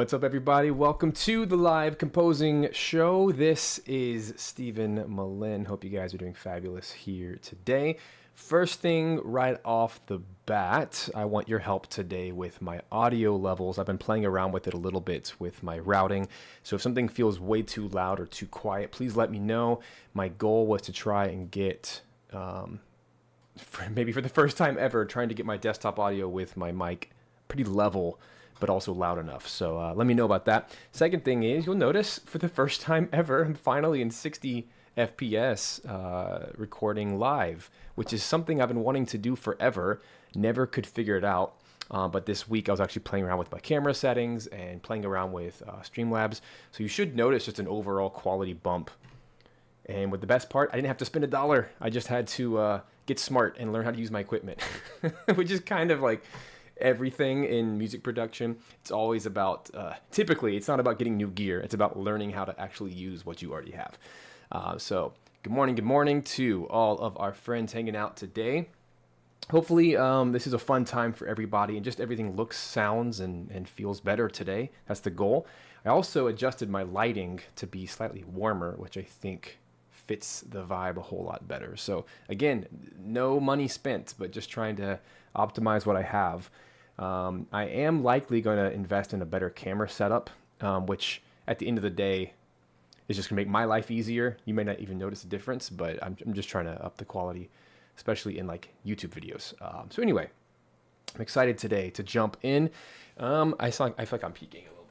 What's up, everybody? Welcome to the live composing show. This is Stephen Melin. Hope you guys are doing fabulous here today. First thing right off the bat, I want your help today with my audio levels. I've been playing around with it a little bit with my routing. So if something feels way too loud or too quiet, please let me know. My goal was to try and get, maybe for the first time ever, trying to get my desktop audio with my mic pretty level, but also loud enough. So let me know about that. Second thing is, you'll notice for the first time ever, I'm finally in 60 FPS recording live, which is something I've been wanting to do forever. Never could figure it out. But this week I was actually playing around with my camera settings and playing around with Streamlabs. So you should notice just an overall quality bump. And with the best part, I didn't have to spend $1. I just had to get smart and learn how to use my equipment, which is kind of like everything in music production. It's always about, typically, it's not about getting new gear. It's about learning how to actually use what you already have. So good morning to all of our friends hanging out today. Hopefully this is a fun time for everybody and just everything looks, sounds, and feels better today. That's the goal. I also adjusted my lighting to be slightly warmer, which I think fits the vibe a whole lot better. So again, no money spent, but just trying to optimize what I have. I am likely going to invest in a better camera setup, which at the end of the day is just going to make my life easier. You may not even notice a difference, but I'm just trying to up the quality, especially in like YouTube videos. So anyway, I'm excited today to jump in. I feel like I'm peeking a little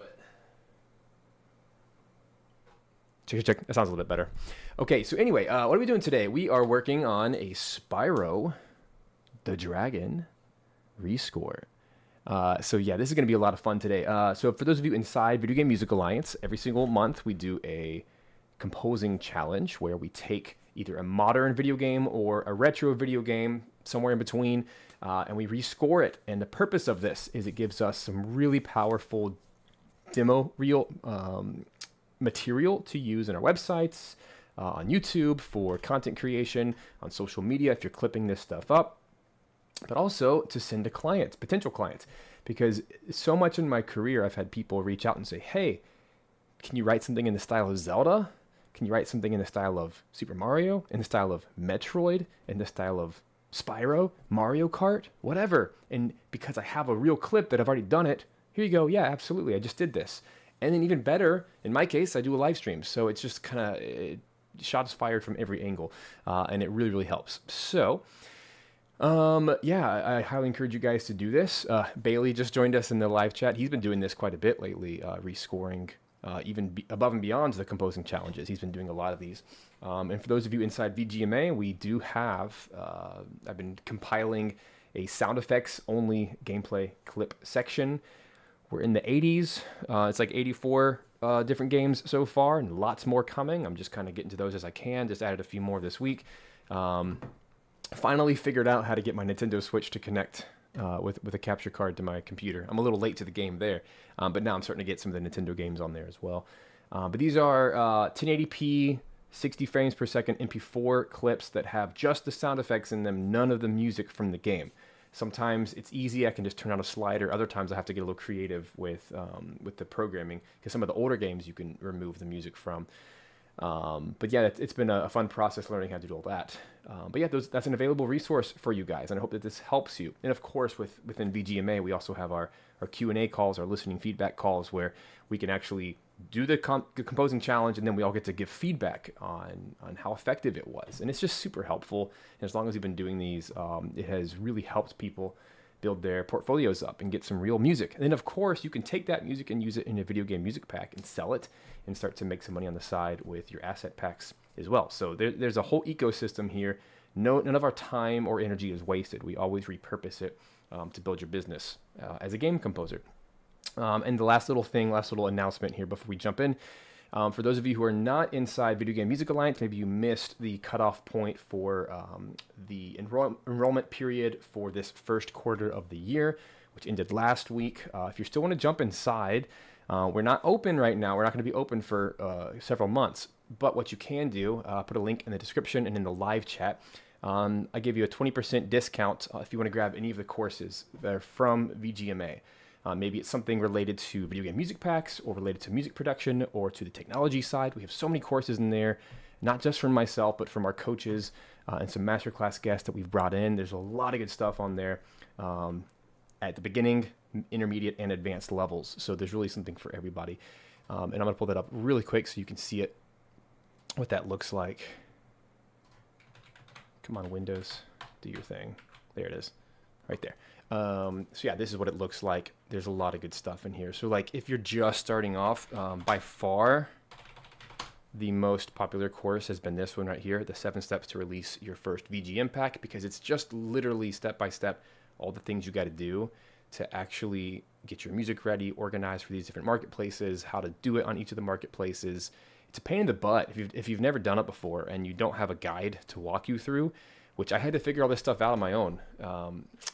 bit. Check. That sounds a little bit better. Okay, so anyway, what are we doing today? We are working on a Spyro the Dragon rescore. So yeah, this is going to be a lot of fun today. So for those of you inside VGM Alliance, every single month we do a composing challenge where we take either a modern video game or a retro video game, somewhere in between, and we rescore it. And the purpose of this is it gives us some really powerful demo reel material to use in our websites, on YouTube for content creation, on social media if you're clipping this stuff up, but also to send to clients, potential clients, because so much in my career I've had people reach out and say, hey, can you write something in the style of Zelda? Can you write something in the style of Super Mario, in the style of Metroid, in the style of Spyro, Mario Kart, whatever? And because I have a real clip that I've already done it, here you go, yeah, absolutely, I just did this. And then even better, in my case, I do a live stream, so it's just kind of shots fired from every angle, and it really, really helps. So yeah, I highly encourage you guys to do this. Bailey just joined us in the live chat. He's been doing this quite a bit lately, rescoring even above and beyond the composing challenges. He's been doing a lot of these. And for those of you inside VGMA, we do have, I've been compiling a sound effects only gameplay clip section. We're in the 80s. It's like 84 different games so far and lots more coming. I'm just kind of getting to those as I can. Just added a few more this week. Finally figured out how to get my Nintendo Switch to connect with a capture card to my computer. I'm a little late to the game there, but now I'm starting to get some of the Nintendo games on there as well. But these are 1080p, 60 frames per second MP4 clips that have just the sound effects in them, none of the music from the game. Sometimes it's easy, I can just turn on a slider. Other times I have to get a little creative with the programming, because some of the older games you can remove the music from. But yeah, it's been a fun process learning how to do all that. But yeah, that's an available resource for you guys, and I hope that this helps you. And of course, within VGMA, we also have our Q&A calls, our listening feedback calls, where we can actually do the composing challenge, and then we all get to give feedback on how effective it was. And it's just super helpful. And as long as we've been doing these, it has really helped people build their portfolios up and get some real music. And then of course you can take that music and use it in a video game music pack and sell it and start to make some money on the side with your asset packs as well. So there's a whole ecosystem here. None of our time or energy is wasted. We always repurpose it to build your business as a game composer. And the last little announcement here before we jump in. For those of you who are not inside Video Game Music Alliance, maybe you missed the cutoff point for the enrollment period for this first quarter of the year, which ended last week. If you still want to jump inside, we're not open right now. We're not going to be open for several months. But what you can do, put a link in the description and in the live chat. I give you a 20% discount if you want to grab any of the courses that are from VGMA. Maybe it's something related to video game music packs or related to music production or to the technology side. We have so many courses in there, not just from myself, but from our coaches and some masterclass guests that we've brought in. There's a lot of good stuff on there at the beginning, intermediate, and advanced levels. So there's really something for everybody. And I'm going to pull that up really quick so you can see it, what that looks like. Come on, Windows, do your thing. There it is, right there. So yeah, this is what it looks like. There's a lot of good stuff in here. So like if you're just starting off, by far, the most popular course has been this one right here, the 7 steps to release your first VGM pack, because it's just literally step by step, all the things you got to do to actually get your music ready, organized for these different marketplaces, how to do it on each of the marketplaces. It's a pain in the butt if you've never done it before and you don't have a guide to walk you through, which I had to figure all this stuff out on my own.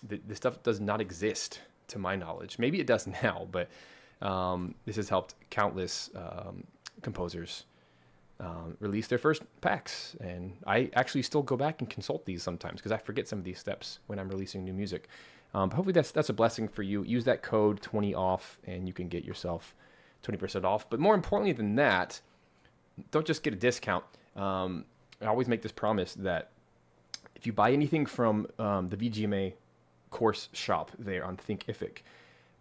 This stuff does not exist to my knowledge. Maybe it does now, but this has helped countless composers release their first packs. And I actually still go back and consult these sometimes because I forget some of these steps when I'm releasing new music. But hopefully that's a blessing for you. Use that code 20OFF and you can get yourself 20% off. But more importantly than that, don't just get a discount. I always make this promise that if you buy anything from the VGMA course shop there on Thinkific,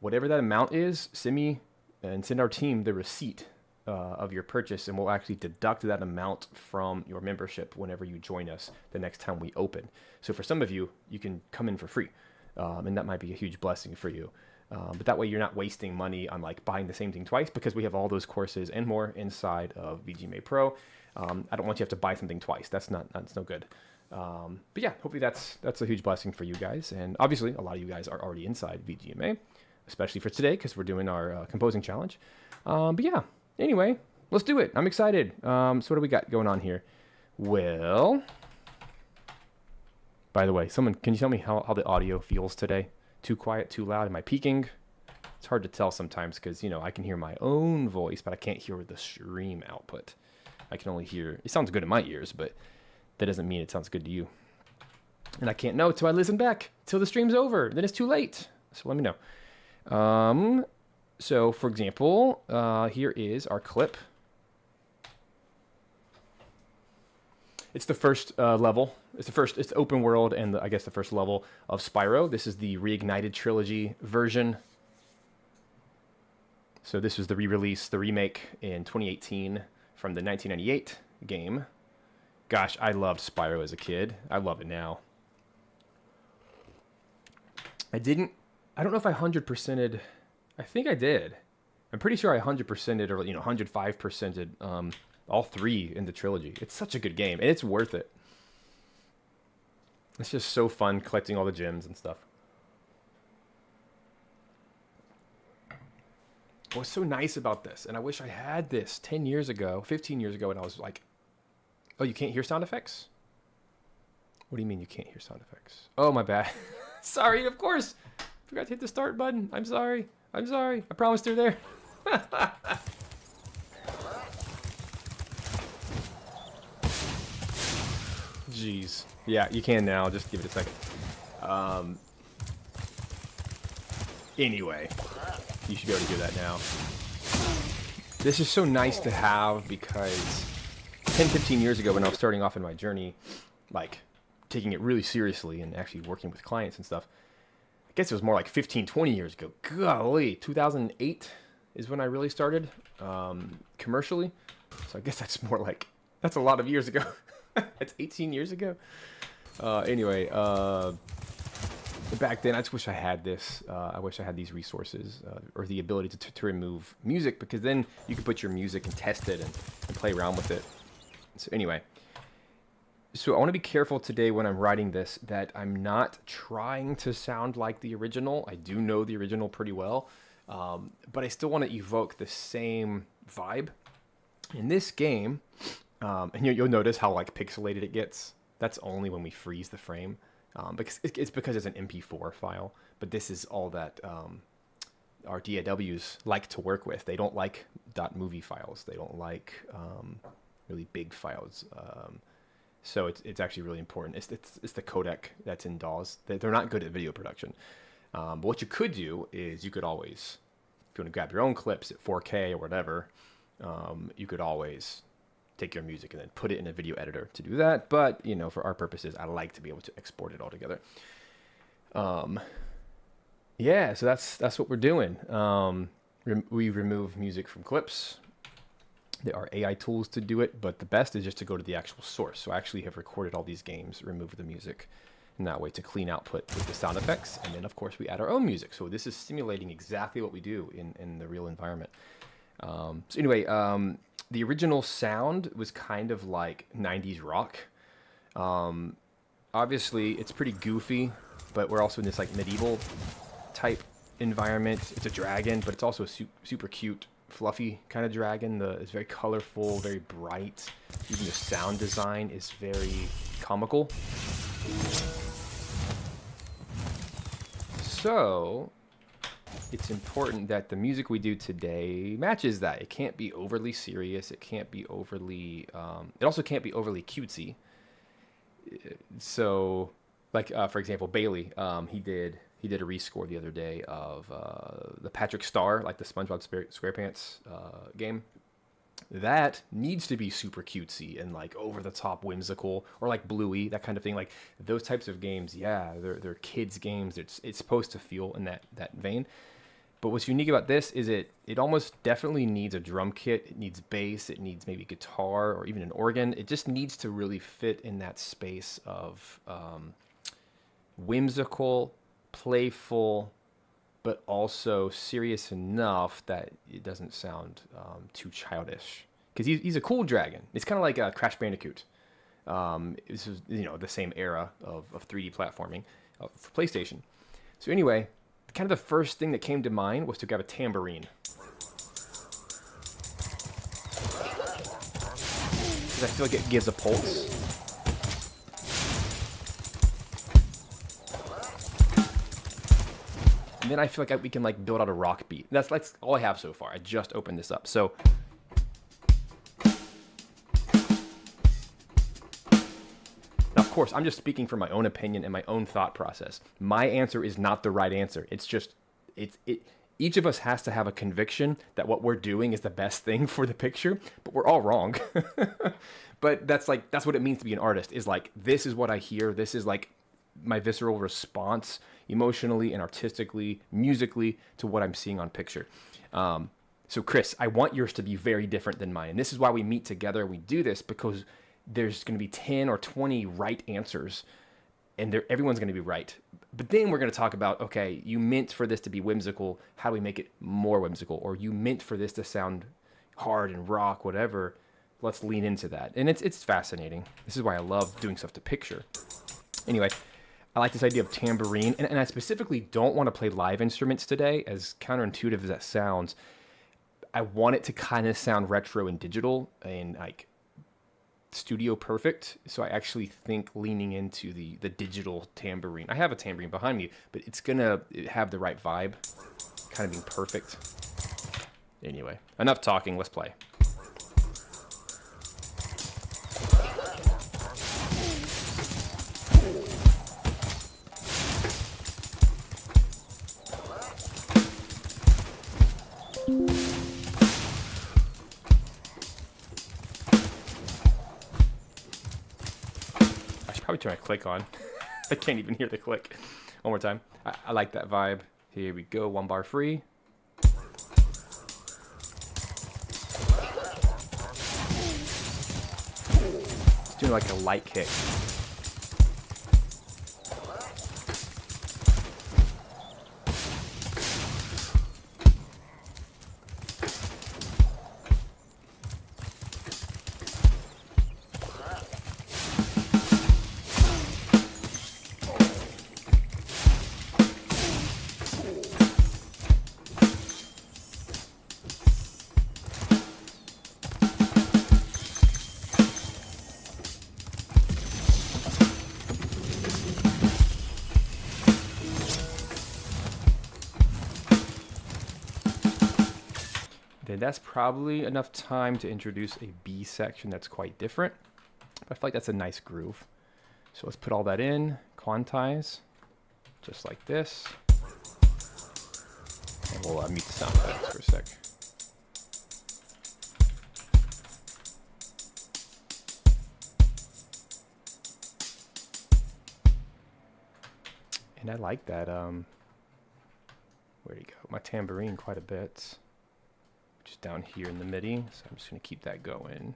whatever that amount is, send me and send our team the receipt of your purchase, and we'll actually deduct that amount from your membership whenever you join us the next time we open. So for some of you, you can come in for free, and that might be a huge blessing for you. But that way you're not wasting money on like buying the same thing twice, because we have all those courses and more inside of VGMA Pro. I don't want you to have to buy something twice. That's no good. But yeah, hopefully that's a huge blessing for you guys. And obviously a lot of you guys are already inside VGMA, especially for today, because we're doing our composing challenge. But yeah, anyway, let's do it. I'm excited. So what do we got going on here? Well, by the way, can you tell me how the audio feels today? Too quiet, too loud? Am I peaking? It's hard to tell sometimes because, I can hear my own voice, but I can't hear the stream output. I can only hear, it sounds good in my ears, but that doesn't mean it sounds good to you. And I can't know till I listen back, till the stream's over. Then it's too late. So let me know. So for example, here is our clip. It's the first level. It's the open world and I guess the first level of Spyro. This is the Reignited Trilogy version. So this was the re-release, the remake in 2018 from the 1998 game. Gosh, I loved Spyro as a kid. I love it now. I don't know if I 100%ed. I think I did. I'm pretty sure I 100%ed or 105%ed all 3 in the trilogy. It's such a good game, and it's worth it. It's just so fun collecting all the gems and stuff. What's so nice about this, and I wish I had this 10 years ago, 15 years ago, and I was like, oh, you can't hear sound effects? What do you mean you can't hear sound effects? Oh, my bad. Sorry, of course. Forgot to hit the start button. I'm sorry. I promised they're there. Jeez. Yeah, you can now. Just give it a second. Anyway, you should be able to hear that now. This is so nice to have because 10, 15 years ago when I was starting off in my journey, like taking it really seriously and actually working with clients and stuff, I guess it was more like 15, 20 years ago. Golly, 2008 is when I really started commercially. So I guess that's a lot of years ago. It's 18 years ago. Anyway, back then, I just wish I had this. I wish I had these resources or the ability to remove music, because then you can put your music and test it and play around with it. So anyway, so I want to be careful today when I'm writing this that I'm not trying to sound like the original. I do know the original pretty well, but I still want to evoke the same vibe. In this game, and you'll notice how like pixelated it gets. That's only when we freeze the frame, because it's an MP4 file. But this is all that our DAWs like to work with. They don't like .movie files. They don't like really big files. So it's actually really important. It's the codec that's in DAWs. They're not good at video production. But what you could do is you could always, if you want to grab your own clips at 4K or whatever, you could always take your music and then put it in a video editor to do that. But, you know, for our purposes, I like to be able to export it all together. Yeah, so that's what we're doing. We remove music from clips. There are AI tools to do it, but the best is just to go to the actual source. So I actually have recorded all these games, remove the music, and that way to clean output with the sound effects. And then, of course, we add our own music. So this is simulating exactly what we do in the real environment. So anyway, the original sound was kind of like 90s rock. Obviously, it's pretty goofy, but we're also in this like medieval type environment. It's a dragon, but it's also a super cute, fluffy kind of dragon. It's very colorful, very bright. Even the sound design is very comical. So it's important that the music we do today matches that. It can't be overly serious. It can't be overly. It also can't be overly cutesy. So, like for example, Bailey, he did a rescore the other day of the Patrick Star, like the SpongeBob SquarePants game. That needs to be super cutesy and like over the top whimsical, or like Bluey, that kind of thing. Like those types of games, yeah, they're kids games. It's supposed to feel in that vein. But what's unique about this is it almost definitely needs a drum kit. It needs bass. It needs maybe guitar or even an organ. It just needs to really fit in that space of whimsical, playful, but also serious enough that it doesn't sound too childish. Because he's a cool dragon. It's kind of like a Crash Bandicoot. This is, you know, the same era of 3D platforming for PlayStation. So anyway, kind of the first thing that came to mind was to grab a tambourine. Because I feel like it gives a pulse. And then I feel like we can like build out a rock beat. That's all I have so far. I just opened this up. So now, of course, I'm just speaking from my own opinion and my own thought process. My answer is not the right answer. It's just each of us has to have a conviction that what we're doing is the best thing for the picture, but we're all wrong. But that's what it means to be an artist, is like, this is what I hear. This is like my visceral response emotionally and artistically, musically, to what I'm seeing on picture. So Chris, I want yours to be very different than mine. And this is why we meet together. We do this because there's going to be 10 or 20 right answers, and everyone's going to be right. But then we're going to talk about, okay, you meant for this to be whimsical. How do we make it more whimsical? Or you meant for this to sound hard and rock, whatever. Let's lean into that. And it's fascinating. This is why I love doing stuff to picture. Anyway, I like this idea of tambourine, and I specifically don't want to play live instruments today, as counterintuitive as that sounds. I want it to kind of sound retro and digital and like studio perfect. So I actually think leaning into the digital tambourine. I have a tambourine behind me, but it's gonna have the right vibe, kind of being perfect. Anyway, enough talking. Let's play. Probably turn my click on. I can't even hear the click. One more time. I like that vibe. Here we go. One bar free. It's doing like a light kick. Then that's probably enough time to introduce a B section that's quite different. But I feel like that's a nice groove. So let's put all that in, quantize, just like this. And we'll mute the sound effects for a sec. And I like that, where'd he go? My tambourine quite a bit. Just down here in the MIDI, so I'm just gonna keep that going.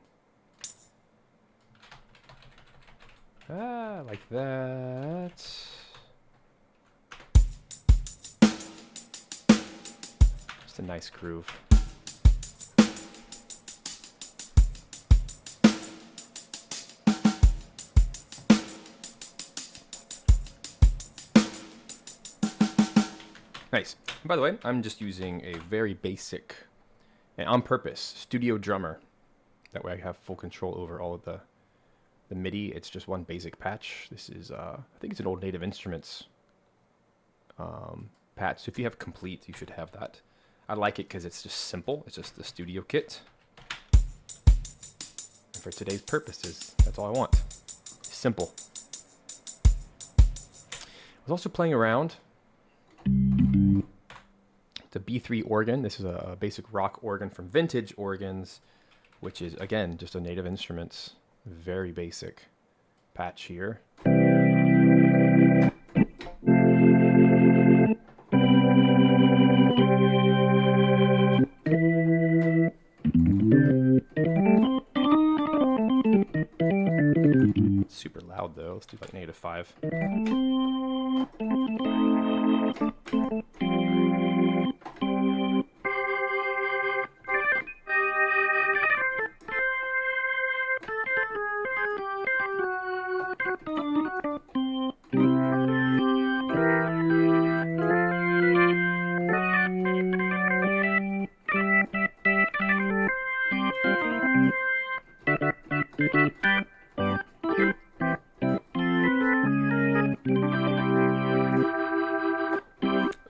Like that. Just a nice groove. Nice. And by the way, I'm just using a very basic, and on purpose, studio drummer. That way I have full control over all of the MIDI. It's just one basic patch. This is, I think it's an old Native Instruments patch. So if you have complete, you should have that. I like it because it's just simple. It's just the studio kit. And for today's purposes, that's all I want. Simple. I was also playing around. The B3 organ. This is a basic rock organ from Vintage Organs, which is, again, just a Native Instruments. Very basic patch here. Super loud though. Let's do like -5.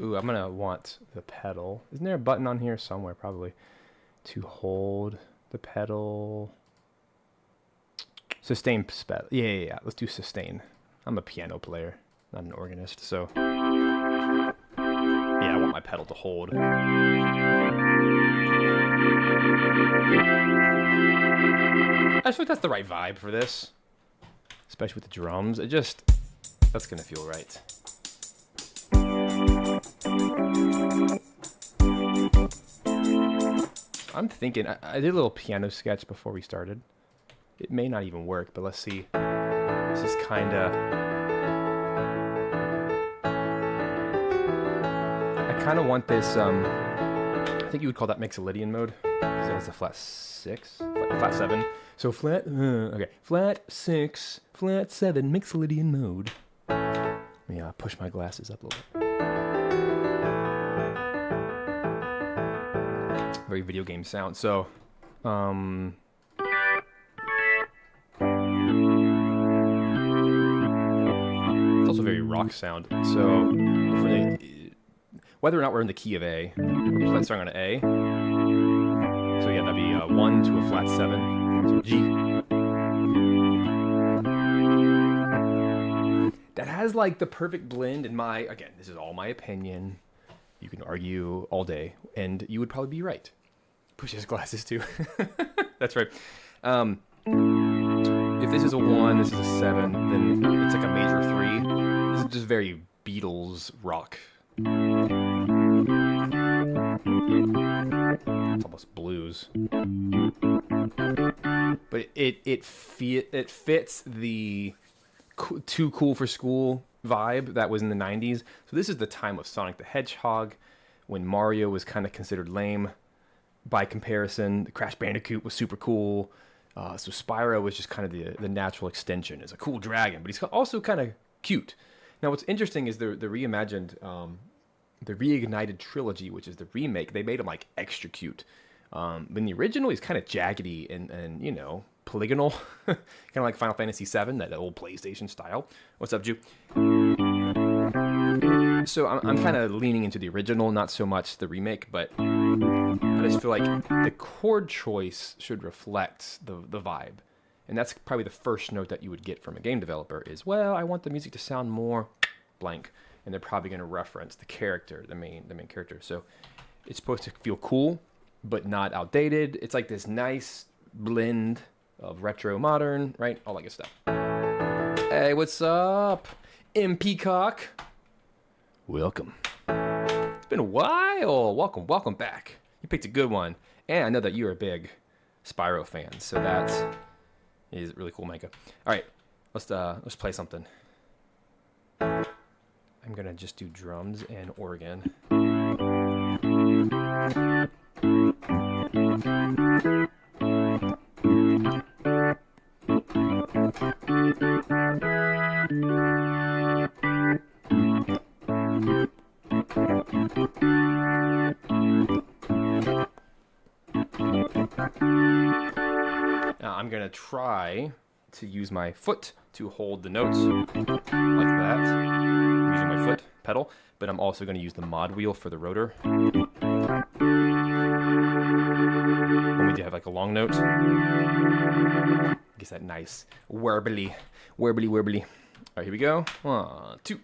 Ooh, I'm gonna want the pedal. Isn't there a button on here somewhere, probably, to hold the pedal? Sustain pedal. Yeah. Let's do sustain. I'm a piano player, not an organist, so yeah, I want my pedal to hold. I just think that's the right vibe for this, especially with the drums. That's gonna feel right. I'm thinking, I did a little piano sketch before we started. It may not even work, but let's see. This is kinda, I kinda want this, I think you would call that Mixolydian mode, because it has a flat 6, flat 7. So flat, okay, flat 6, flat 7, Mixolydian mode. Let me push my glasses up a little bit. Very video game sound. So, it's also very rock sound. So, whether or not we're in the key of A, we're starting on an A. So yeah, that'd be 1 to a flat 7 to a G. That has like the perfect blend in my, again, this is all my opinion. You can argue all day, and you would probably be right. Push his glasses too. That's right. If this is a 1, this is a 7, then it's like a major 3. This is just very Beatles rock. It's almost blues. But it fits the too cool for school vibe that was in the 90s. So this is the time of Sonic the Hedgehog, when Mario was kind of considered lame by comparison. The Crash Bandicoot was super cool. So Spyro was just kind of the natural extension. It's a cool dragon, but he's also kind of cute. Now what's interesting is the reimagined, the reignited trilogy, which is the remake. They made him like extra cute. But in the original, he's kind of jaggedy and you know, polygonal, kind of like Final Fantasy VII, that old PlayStation style. What's up, Ju? So I'm kind of leaning into the original, not so much the remake, but I just feel like the chord choice should reflect the vibe. And that's probably the first note that you would get from a game developer is, well, I want the music to sound more blank. and they're probably going to reference the character, the main character. So it's supposed to feel cool, but not outdated. It's like this nice blend of retro, modern, right? All that good stuff. Hey, what's up, M Peacock? Welcome. It's been a while. Welcome back. You picked a good one, and I know that you're a big Spyro fan, so that is really cool, Micah. All right, let's play something. I'm gonna just do drums and organ. Now I'm gonna try to use my foot to hold the notes like that, using my foot pedal, but I'm also going to use the mod wheel for the rotor. When we do have like a long note, gets that nice warbly. All right, here we go. 1, 2.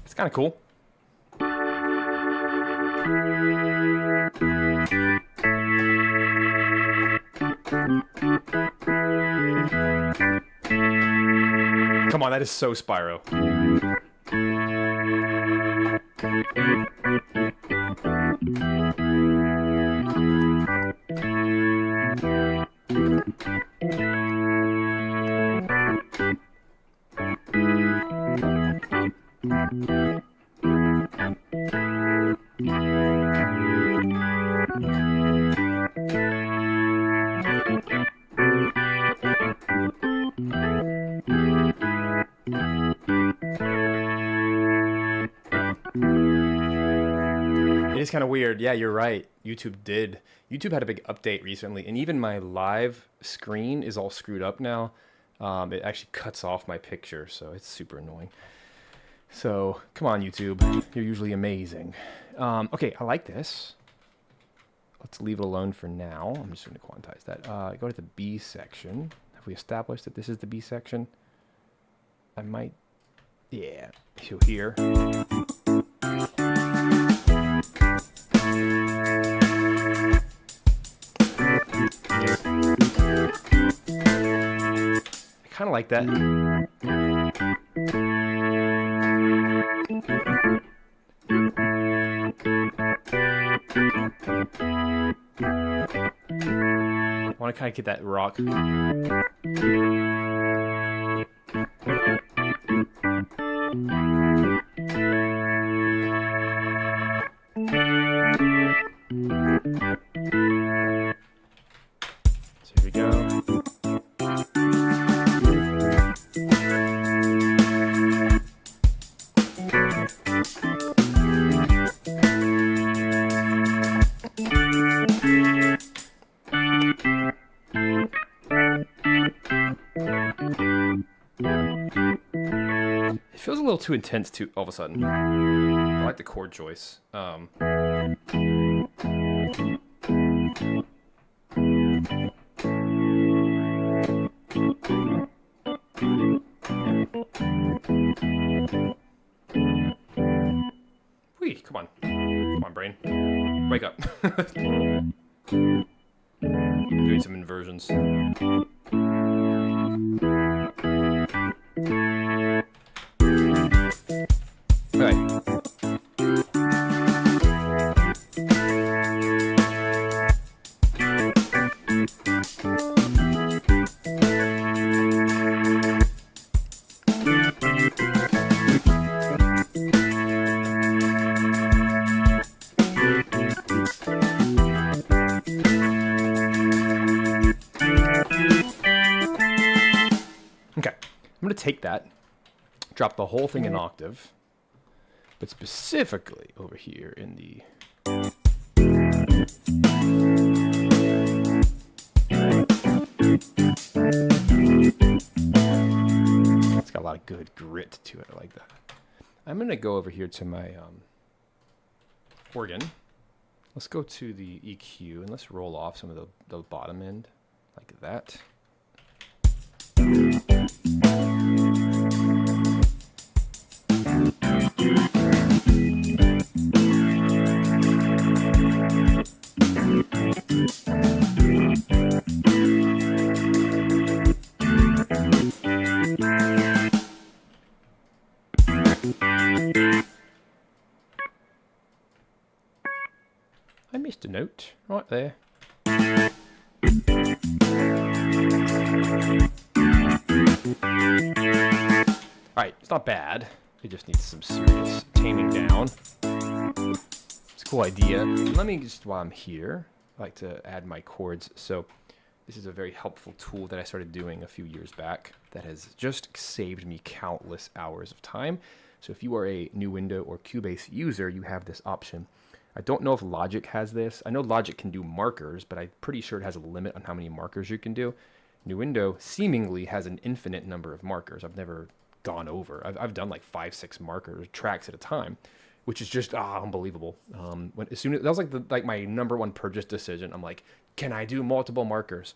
It's kind of cool. Come on, that is so Spyro. It is kind of weird. Yeah, you're right. YouTube had a big update recently, and even my live screen is all screwed up now. It actually cuts off my picture, so it's super annoying. So, come on, YouTube. You're usually amazing. Okay, I like this. Let's leave it alone for now. I'm just going to quantize that. Go to the B section. Have we established that this is the B section? I might... Yeah. So here. I kind of like that. I want to kind of get that rock. So here we go. It feels a little too intense too all of a sudden. I like the chord choice. Whee, come on, brain, wake up. Doing some inversions. All right. Okay, I'm going to take that, drop the whole thing an octave, but specifically over here in the It's got a lot of good grit to it. I like that. I'm going to go over here to my organ. Let's go to the EQ and let's roll off some of the bottom end like that. I missed a note right there. Alright, it's not bad. It just needs some serious taming down. It's a cool idea. Let me just, while I'm here, I like to add my chords. So this is a very helpful tool that I started doing a few years back that has just saved me countless hours of time. So if you are a new window or Cubase user, you have this option. I don't know if Logic has this. I know Logic can do markers, but I'm pretty sure it has a limit on how many markers you can do. New Window seemingly has an infinite number of markers. I've never gone over. I've done like 5-6 markers, tracks at a time, which is just unbelievable. As soon as that was like my number 1 purchase decision. I'm like, can I do multiple markers?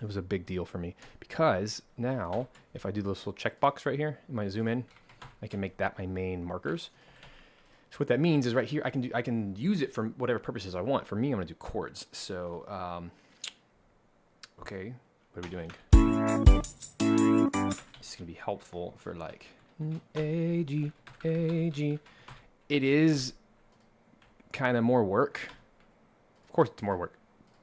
It was a big deal for me because now if I do this little checkbox right here, my zoom in, I can make that my main markers. So what that means is right here, I can use it for whatever purposes I want. For me, I'm gonna do chords. So, okay, what are we doing? This is gonna be helpful for like A, G, A, G. It is kind of more work. Of course it's more work,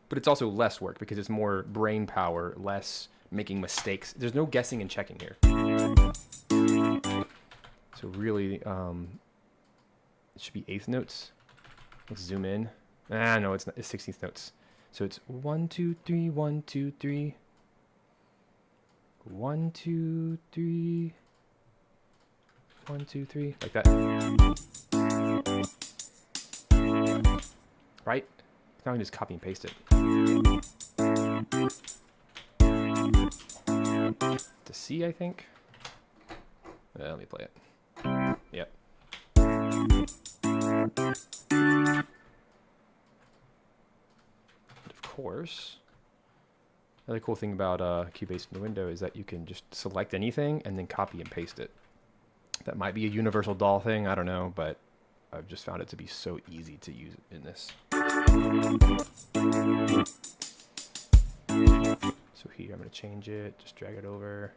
but it's also less work because it's more brain power, less making mistakes. There's no guessing and checking here. So really, it should be 8th notes. Let's zoom in. No, it's not. It's 16th notes. So it's 1, 2, 3, 1, 2, 3. 1, 2, 3. 1, 2, 3. Like that. Right? Now I can just copy and paste it. To C, I think. Let me play it. Yep. And of course, another cool thing about Cubase in the window is that you can just select anything and then copy and paste it. That might be a universal DAW thing, I don't know, but I've just found it to be so easy to use in this. So here, I'm going to change it, just drag it over.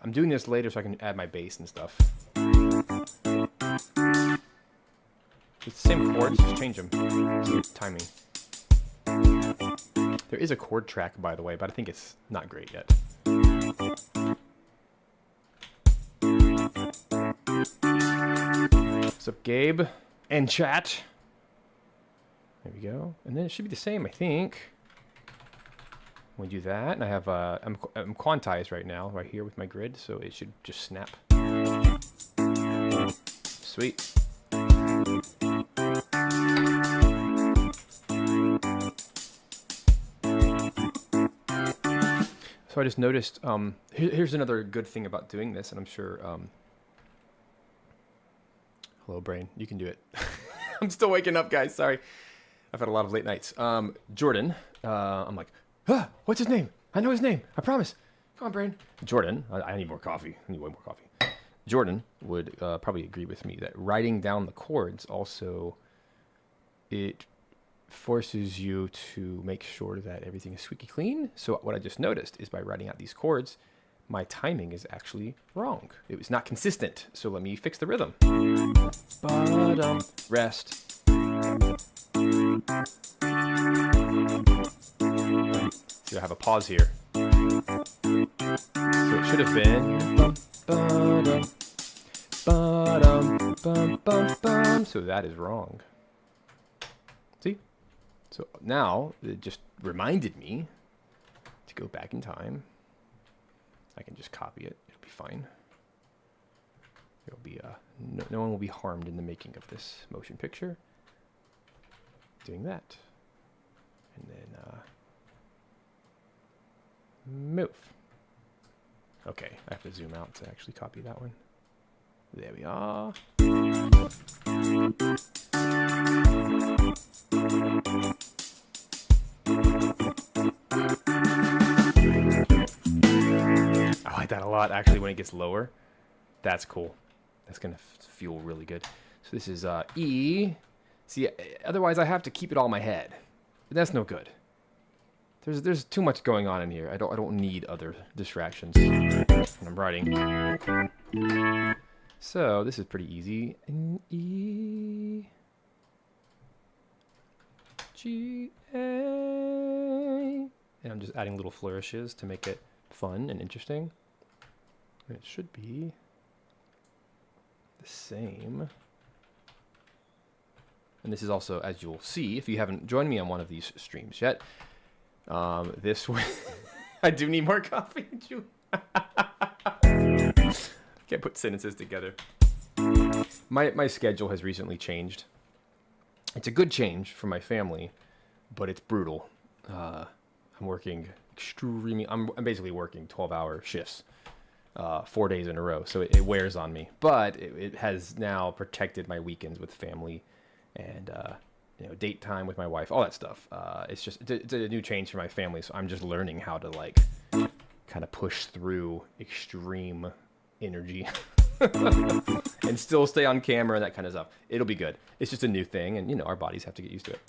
I'm doing this later so I can add my bass and stuff. It's the same chords, just change them. Timing. There is a chord track, by the way, but I think it's not great yet. What's up, Gabe? And chat. There we go. And then it should be the same, I think. We do that, and I have I'm quantized right now, right here with my grid, so it should just snap. Sweet. So I just noticed. Here's another good thing about doing this, and I'm sure. Hello, brain. You can do it. I'm still waking up, guys. Sorry, I've had a lot of late nights. Jordan. I'm like. What's his name? I know his name. I promise. Come on, brain. Jordan. I need more coffee. I need way more coffee. Jordan would probably agree with me that writing down the chords also, it forces you to make sure that everything is squeaky clean. So what I just noticed is by writing out these chords, my timing is actually wrong. It was not consistent. So let me fix the rhythm. Bottom, rest. So I have a pause here. So it should have been bum, ba-dum, ba-dum, bum, bum, bum. So that is wrong. See? So now it just reminded me to go back in time. I can just copy it. It'll be fine. It'll be no one will be harmed in the making of this motion picture. Doing that. And then Move. Okay, I have to zoom out to actually copy that one. There we are. I like that a lot, actually, when it gets lower. That's cool. That's going to feel really good. So this is E. See, otherwise I have to keep it all in my head. But that's no good. There's too much going on in here. I don't need other distractions when I'm writing. So this is pretty easy. E G A, and I'm just adding little flourishes to make it fun and interesting. And it should be the same. And this is also, as you'll see, if you haven't joined me on one of these streams yet, this one, I do need more coffee. Can't put sentences together. My schedule has recently changed. It's a good change for my family, but it's brutal. I'm working extremely. I'm basically working 12-hour shifts, 4 days in a row. So it wears on me. But it has now protected my weekends with family, and date time with my wife, all that stuff. It's a new change for my family. So I'm just learning how to kind of push through extreme energy and still stay on camera and that kind of stuff. It'll be good. It's just a new thing, and our bodies have to get used to it.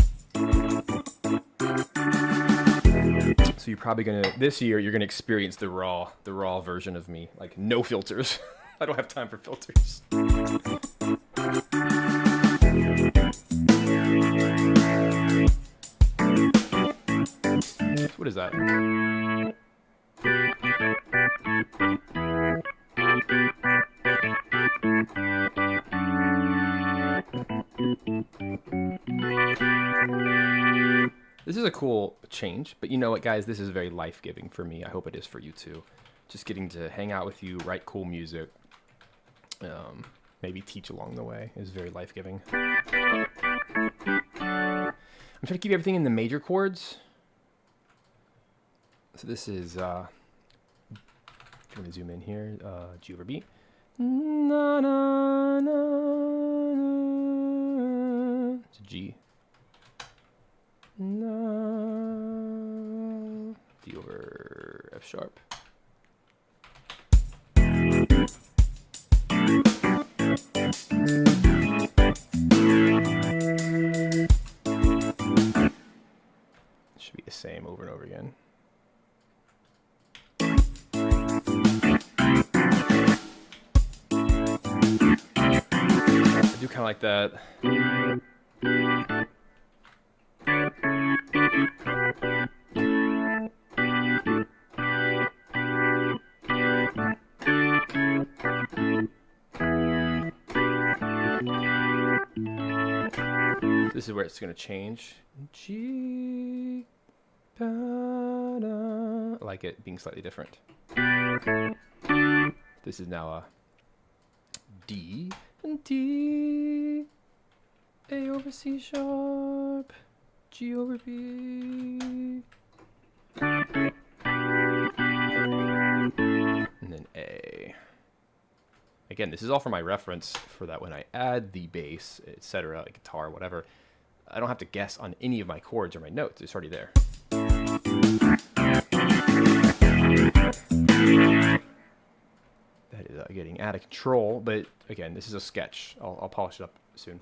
So you're probably this year you're gonna experience the raw version of me, like no filters. I don't have time for filters. What is that? This is a cool change, but you know what, guys? This is very life-giving for me. I hope it is for you too. Just getting to hang out with you, write cool music, maybe teach along the way is very life-giving. I'm trying to keep everything in the major chords. So this is, I'm going to zoom in here, G over B. Na, na, na, na. It's a G. Na, D over F sharp. Should be the same over and over again. I do kind of like that. This is where it's going to change. G, da, da. I like it being slightly different. This is now a D and D, A over C sharp, G over B, and then A. Again, this is all for my reference for that when I add the bass, etc., like guitar, whatever, I don't have to guess on any of my chords or my notes. It's already there. That is getting out of control, but again, this is a sketch. I'll polish it up soon.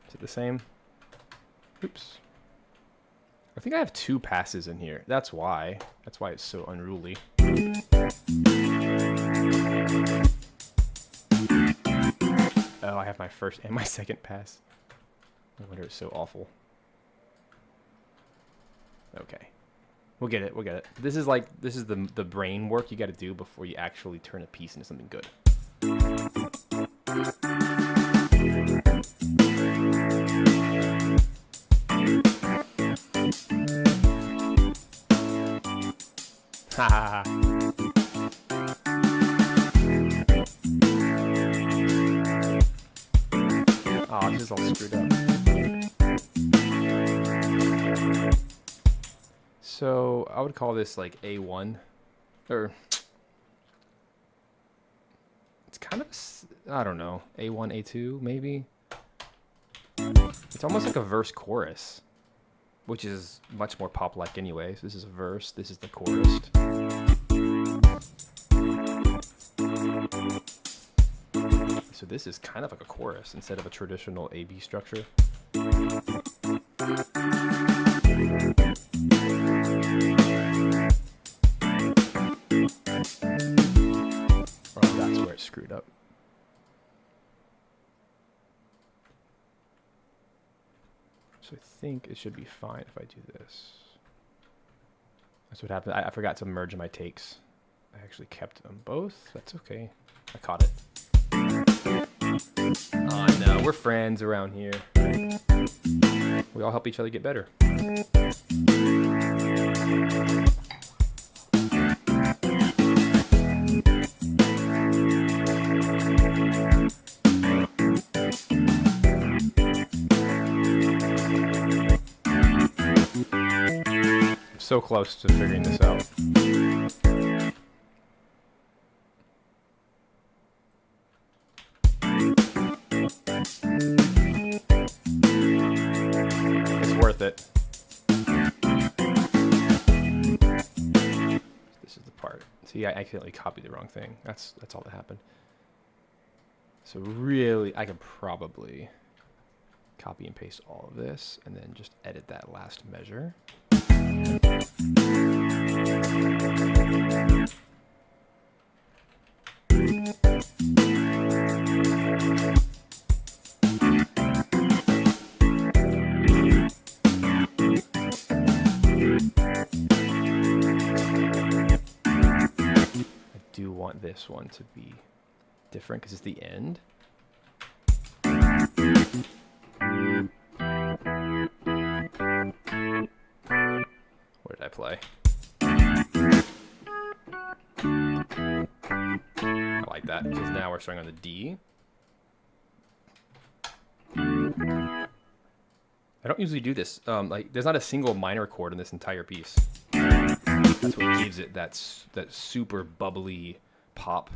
Is it the same? Oops. I think I have 2 passes in here. That's why. That's why it's so unruly. Oh, I have my first and my second pass. No wonder it's so awful. Okay. We'll get it. We'll get it. This is the brain work you got to do before you actually turn a piece into something good. Ha ha ha. is all screwed up? So I would call this like A1, or it's kind of, I don't know, A1, A2 maybe. It's almost like a verse chorus, which is much more pop-like anyway. So this is a verse, this is the chorus. So this is kind of like a chorus instead of a traditional A-B structure. Oh, that's where it's screwed up. So I think it should be fine if I do this. That's what happened. I forgot to merge my takes. I actually kept them both. That's okay. I caught it. Oh no, we're friends around here. We all help each other get better. I'm so close to figuring this out. It's worth it. This is the part. See, I accidentally copied the wrong thing. That's all that happened. So really, I could probably copy and paste all of this and then just edit that last measure. This one to be different because it's the end. What did I play? I like that because now we're starting on the D. I don't usually do this. Like, there's not a single minor chord in this entire piece. That's what gives it that super bubbly pop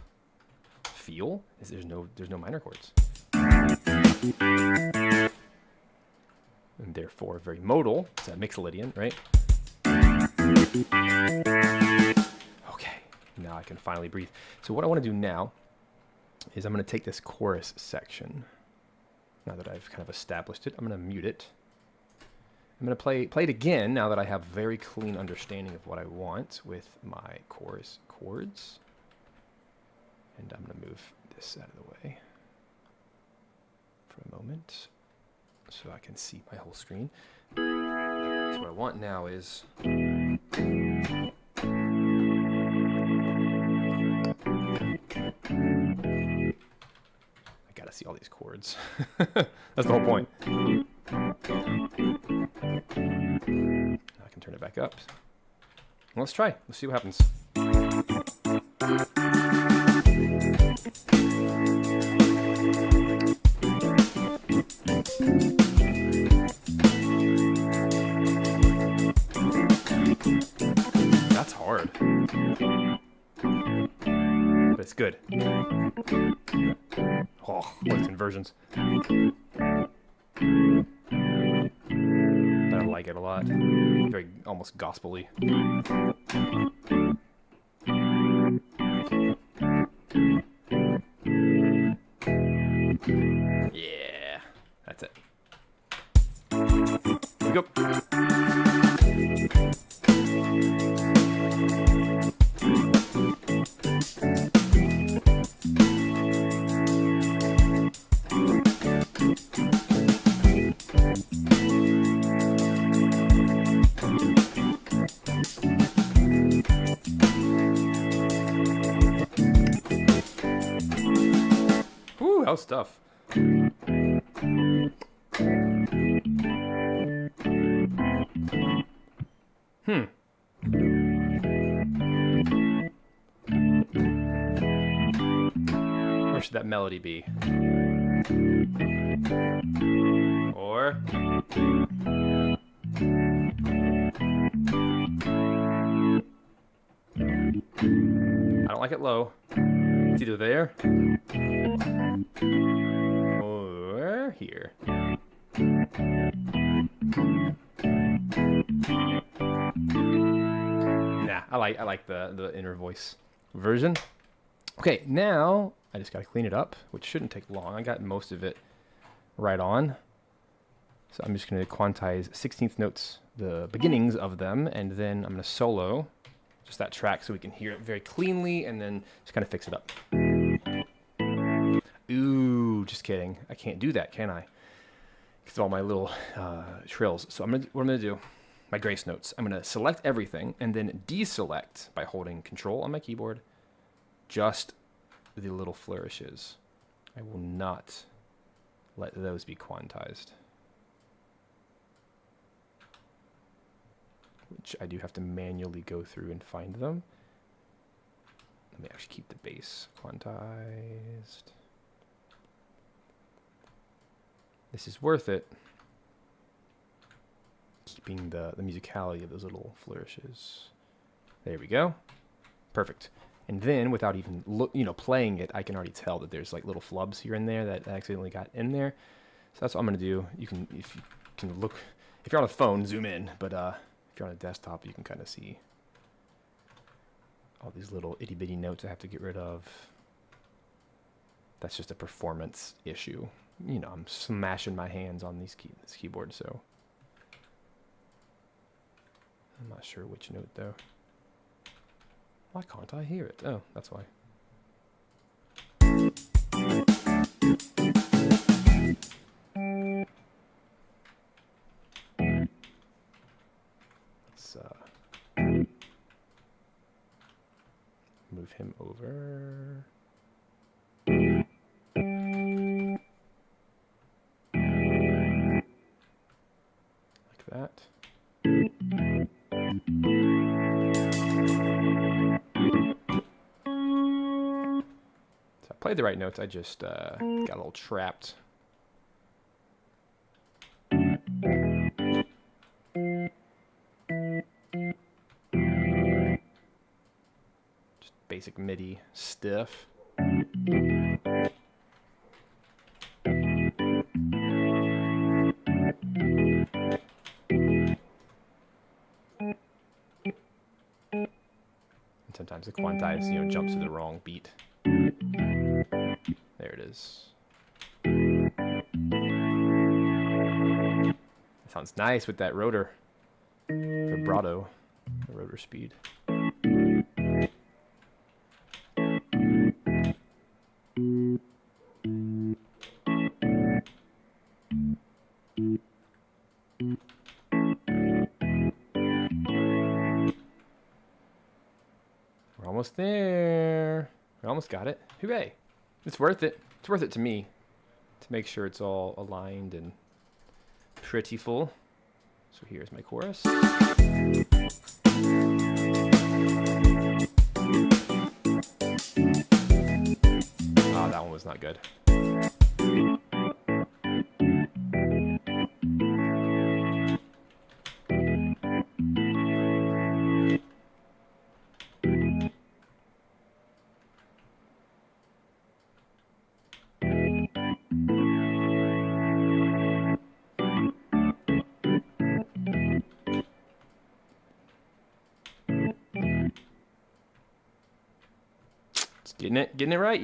feel. Is there's no minor chords, and therefore very modal. It's a mixolydian, right? Okay, now I can finally breathe. So what I want to do now is I'm going to take this chorus section. Now that I've kind of established it, I'm going to mute it. I'm going to play it again now that I have very clean understanding of what I want with my chorus chords. And I'm going to move this out of the way for a moment so I can see my whole screen. So what I want now is I got to see all these chords. That's the whole point. Now I can turn it back up. Let's try. Let's see what happens. That's hard. But it's good. Oh, what's inversions? I like it a lot. Very almost gospel-y. Yeah, that's it. Here we go. Ooh, that was tough. Where should that melody be? Or I don't like it low. It's either there or here. Nah, I like the inner voice version. Okay, now I just gotta clean it up, which shouldn't take long. I got most of it right on. So I'm just gonna quantize 16th notes, the beginnings of them, and then I'm gonna solo just that track so we can hear it very cleanly, and then just kind of fix it up. Ooh, just kidding. I can't do that, can I? Because of all my little trills. So what I'm gonna do, my grace notes, I'm gonna select everything and then deselect by holding Control on my keyboard, just the little flourishes. I will not let those be quantized. Which I do have to manually go through and find them. Let me actually keep the bass quantized. This is worth it. Keeping the musicality of those little flourishes. There we go. Perfect. And then, without even playing it, I can already tell that there's like little flubs here and there that accidentally got in there. So that's what I'm gonna do. You can, if you can look, if you're on a phone, zoom in. But if you're on a desktop, you can kind of see all these little itty bitty notes I have to get rid of. That's just a performance issue. You know, I'm smashing my hands on this keyboard, so I'm not sure which note though. Why can't I hear it? Oh, that's why. Let's move him over. Like that. So I played the right notes, I just got a little trapped. Just basic MIDI stiff. Sometimes the quantize, jumps to the wrong beat. There it is. That sounds nice with that rotor vibrato, the rotor speed. We're almost there. We almost got it. Hooray. It's worth it. It's worth it to me to make sure it's all aligned and pretty full. So here's my chorus. Oh, that one was not good. Getting it right,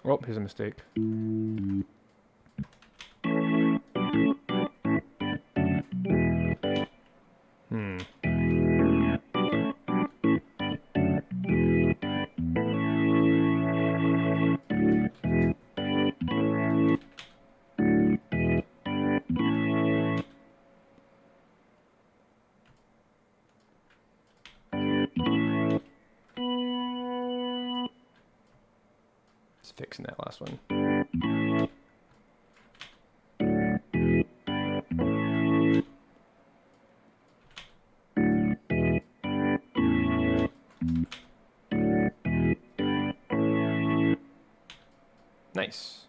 Oh, here's a mistake. Just fixing that last one. Nice.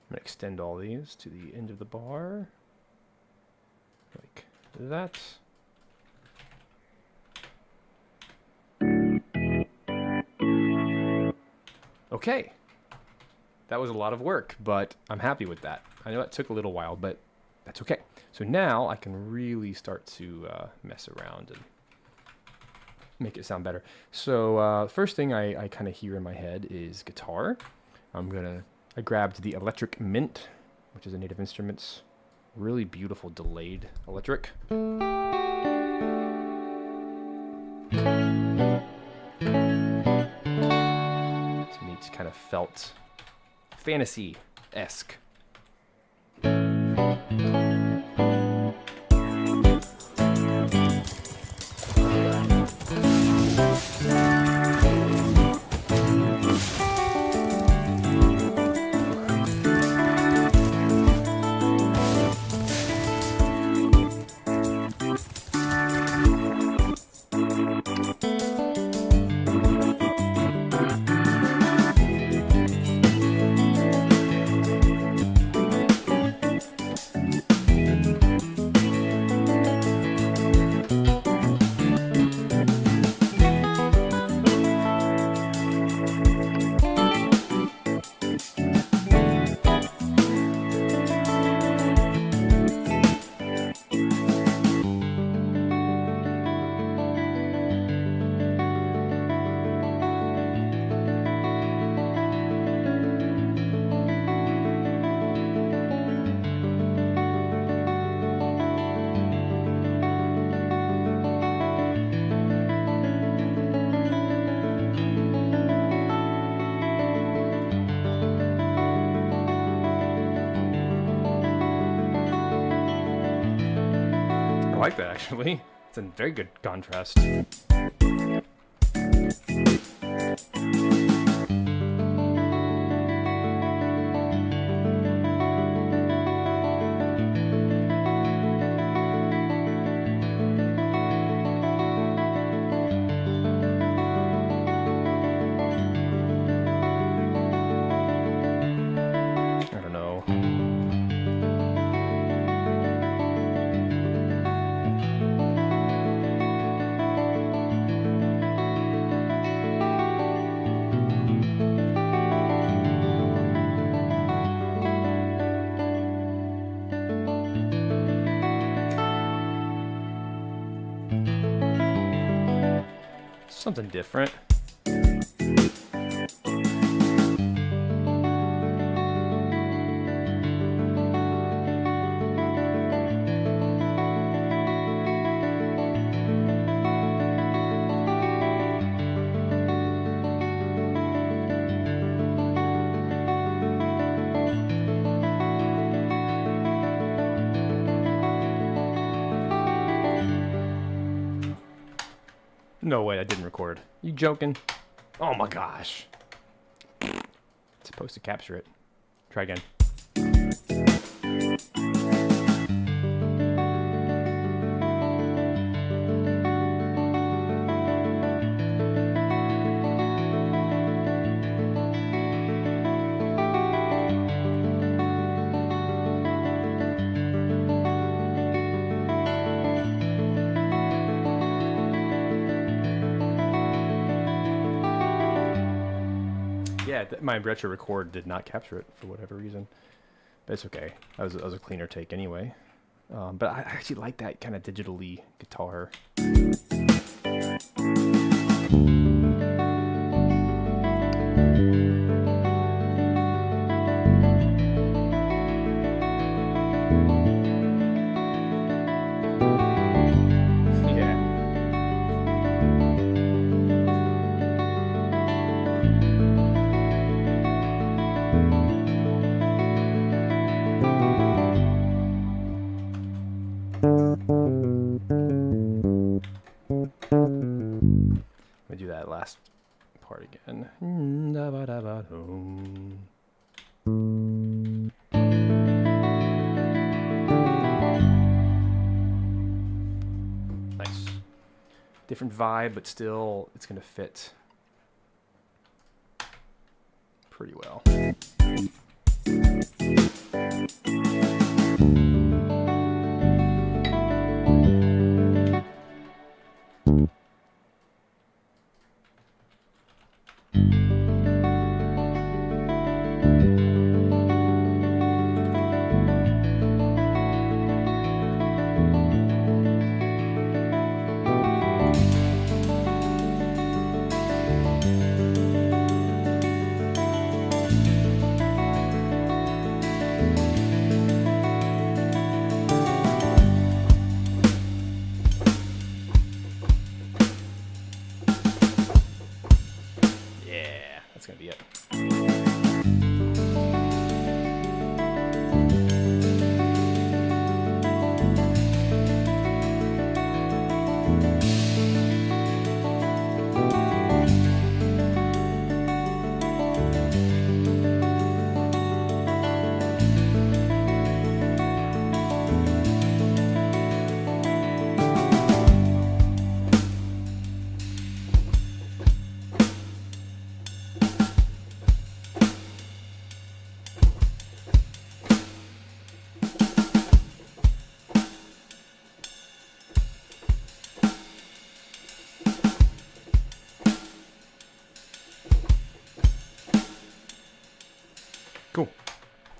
I'm gonna extend all these to the end of the bar. Like that. Okay. That was a lot of work, but I'm happy with that. I know it took a little while, but that's okay. So now I can really start to mess around and make it sound better. So first thing I kind of hear in my head is guitar. I grabbed the Electric Mint, which is a Native Instruments really beautiful delayed electric. To me, it's kind of felt fantasy-esque. I like that, actually. It's a very good contrast. I don't know. Something different. No way, I didn't record. You joking? Oh my gosh. It's supposed to capture it. Try again. Yeah, my retro record did not capture it for whatever reason, but it's okay. That was a cleaner take anyway. But I actually like that kind of digitally guitar. different vibe, but still it's going to fit pretty well. That's gonna be it. Cool.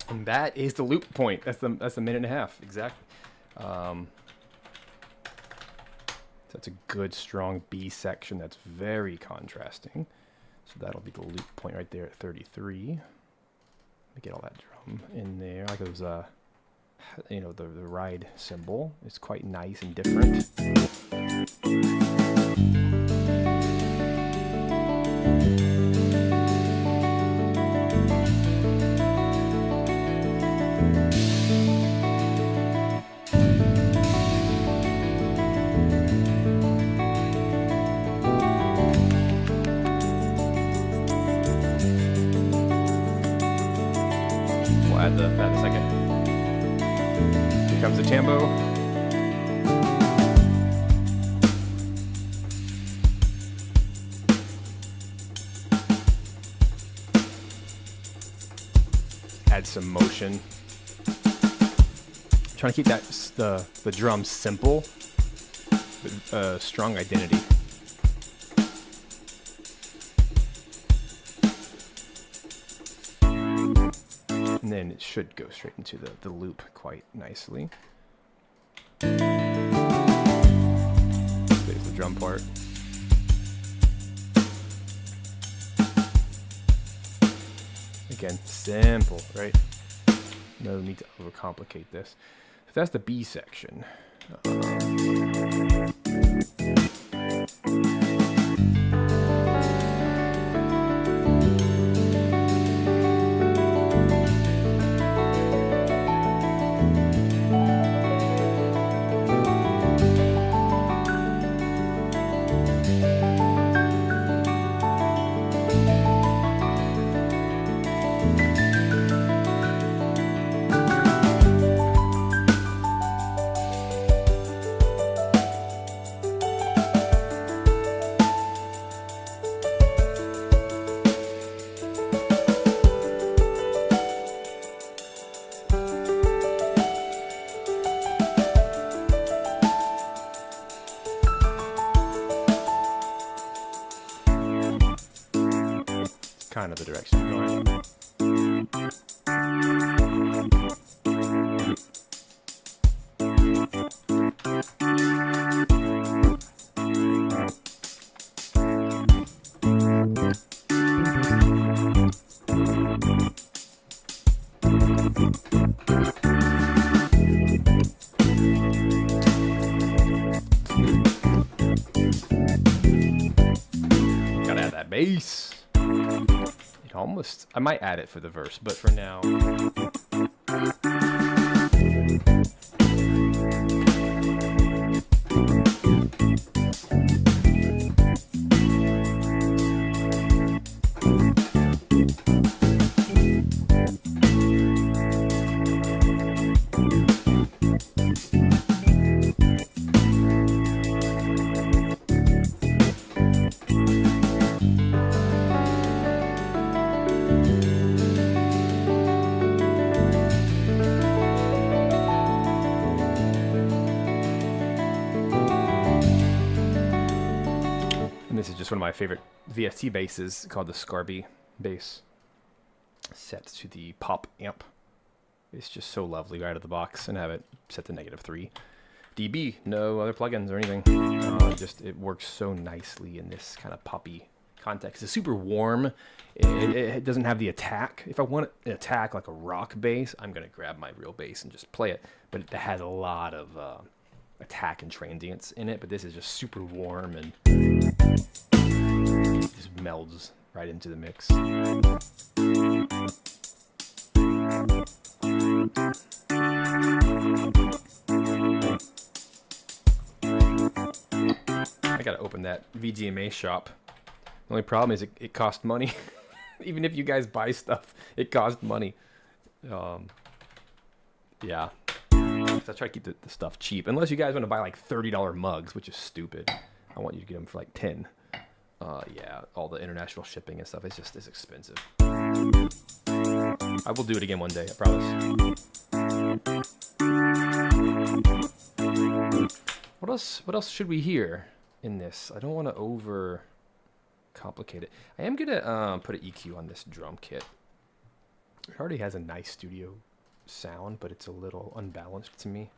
And that is the loop point. That's the minute and a half exactly. So that's a good strong B section. That's very contrasting. So that'll be the loop point right there at 33. Let me get all that drum in there. Like those, you know, the ride cymbal is quite nice and different. Add that in a second. Here comes the tambo. Add some motion. Trying to keep that the drum simple, but strong identity. And then it should go straight into the loop quite nicely. There's the drum part. Again, simple, right? No need to overcomplicate this. So that's the B section. Kind of the direction I'm going. Gotta add that bass. Almost, I might add it for the verse, but for now. just one of my favorite VST basses called the Scarby bass, set to the pop amp. It's just so lovely right out of the box, and I have it set to -3 dB. No other plugins or anything. Just it works so nicely in this kind of poppy context. It's super warm. It doesn't have the attack. If I want an attack like a rock bass, I'm gonna grab my real bass and just play it. But it has a lot of attack and transients in it. But this is just super warm and just melds right into the mix. I gotta open that VGMA shop. The only problem is it costs money. Even if you guys buy stuff, it costs money. Yeah. So I try to keep the stuff cheap. Unless you guys want to buy like $30 mugs, which is stupid. I want you to get them for like 10. Yeah, all the international shipping and stuff, it's expensive. I will do it again one day, I promise. What else should we hear in this? I don't want to over complicate it. I am gonna put an EQ on this drum kit. It already has a nice studio sound, but it's a little unbalanced to me.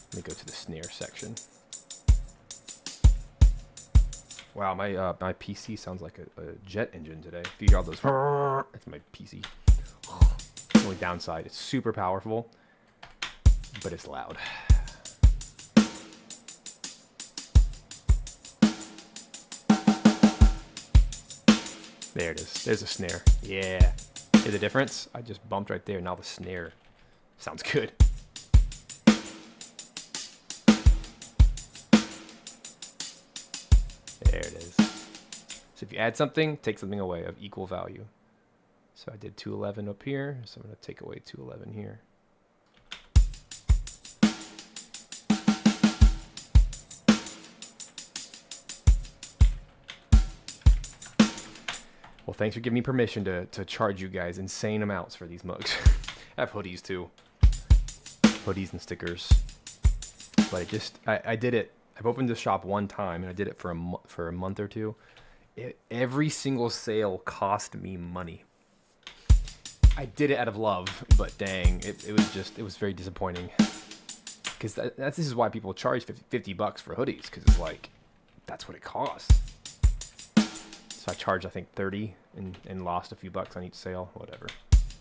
Let me go to the snare section. Wow, my PC sounds like a jet engine today. If you hear all those, that's my PC. The only downside, it's super powerful, but it's loud. There it is. There's a snare. Yeah. Hear the difference? I just bumped right there. Now the snare sounds good. There it is. So if you add something, take something away of equal value. So I did 211 up here, so I'm going to take away 211 here. Well, thanks for giving me permission to charge you guys insane amounts for these mugs. I have hoodies too. Hoodies and stickers. But I did it. I've opened the shop one time, and I did it for a month or two. Every single sale cost me money. I did it out of love, but dang, it was very disappointing. Because this is why people charge $50 for hoodies, because it's like, that's what it costs. So I charged, I think, 30 and lost a few bucks on each sale, whatever.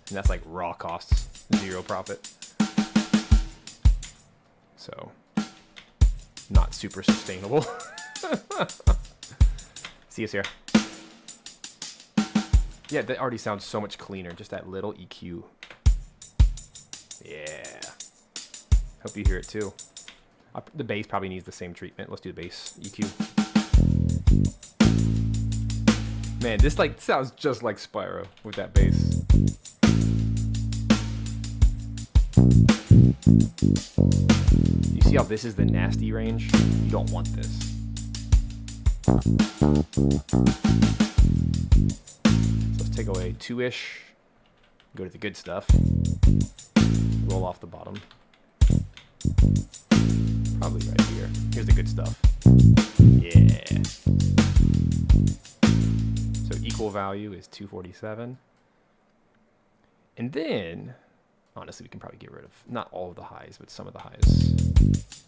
And that's like raw costs, zero profit. So, not super sustainable. See us here. Yeah, that already sounds so much cleaner. Just that little EQ. Yeah. Hope you hear it too. The bass probably needs the same treatment. Let's do the bass EQ. Man, this like sounds just like Spyro with that bass. You see how this is the nasty range? You don't want this. So let's take away 2-ish. Go to the good stuff. Roll off the bottom. Probably right here. Here's the good stuff. Yeah. So equal value is 247. And then, honestly, we can probably get rid of, not all of the highs, but some of the highs.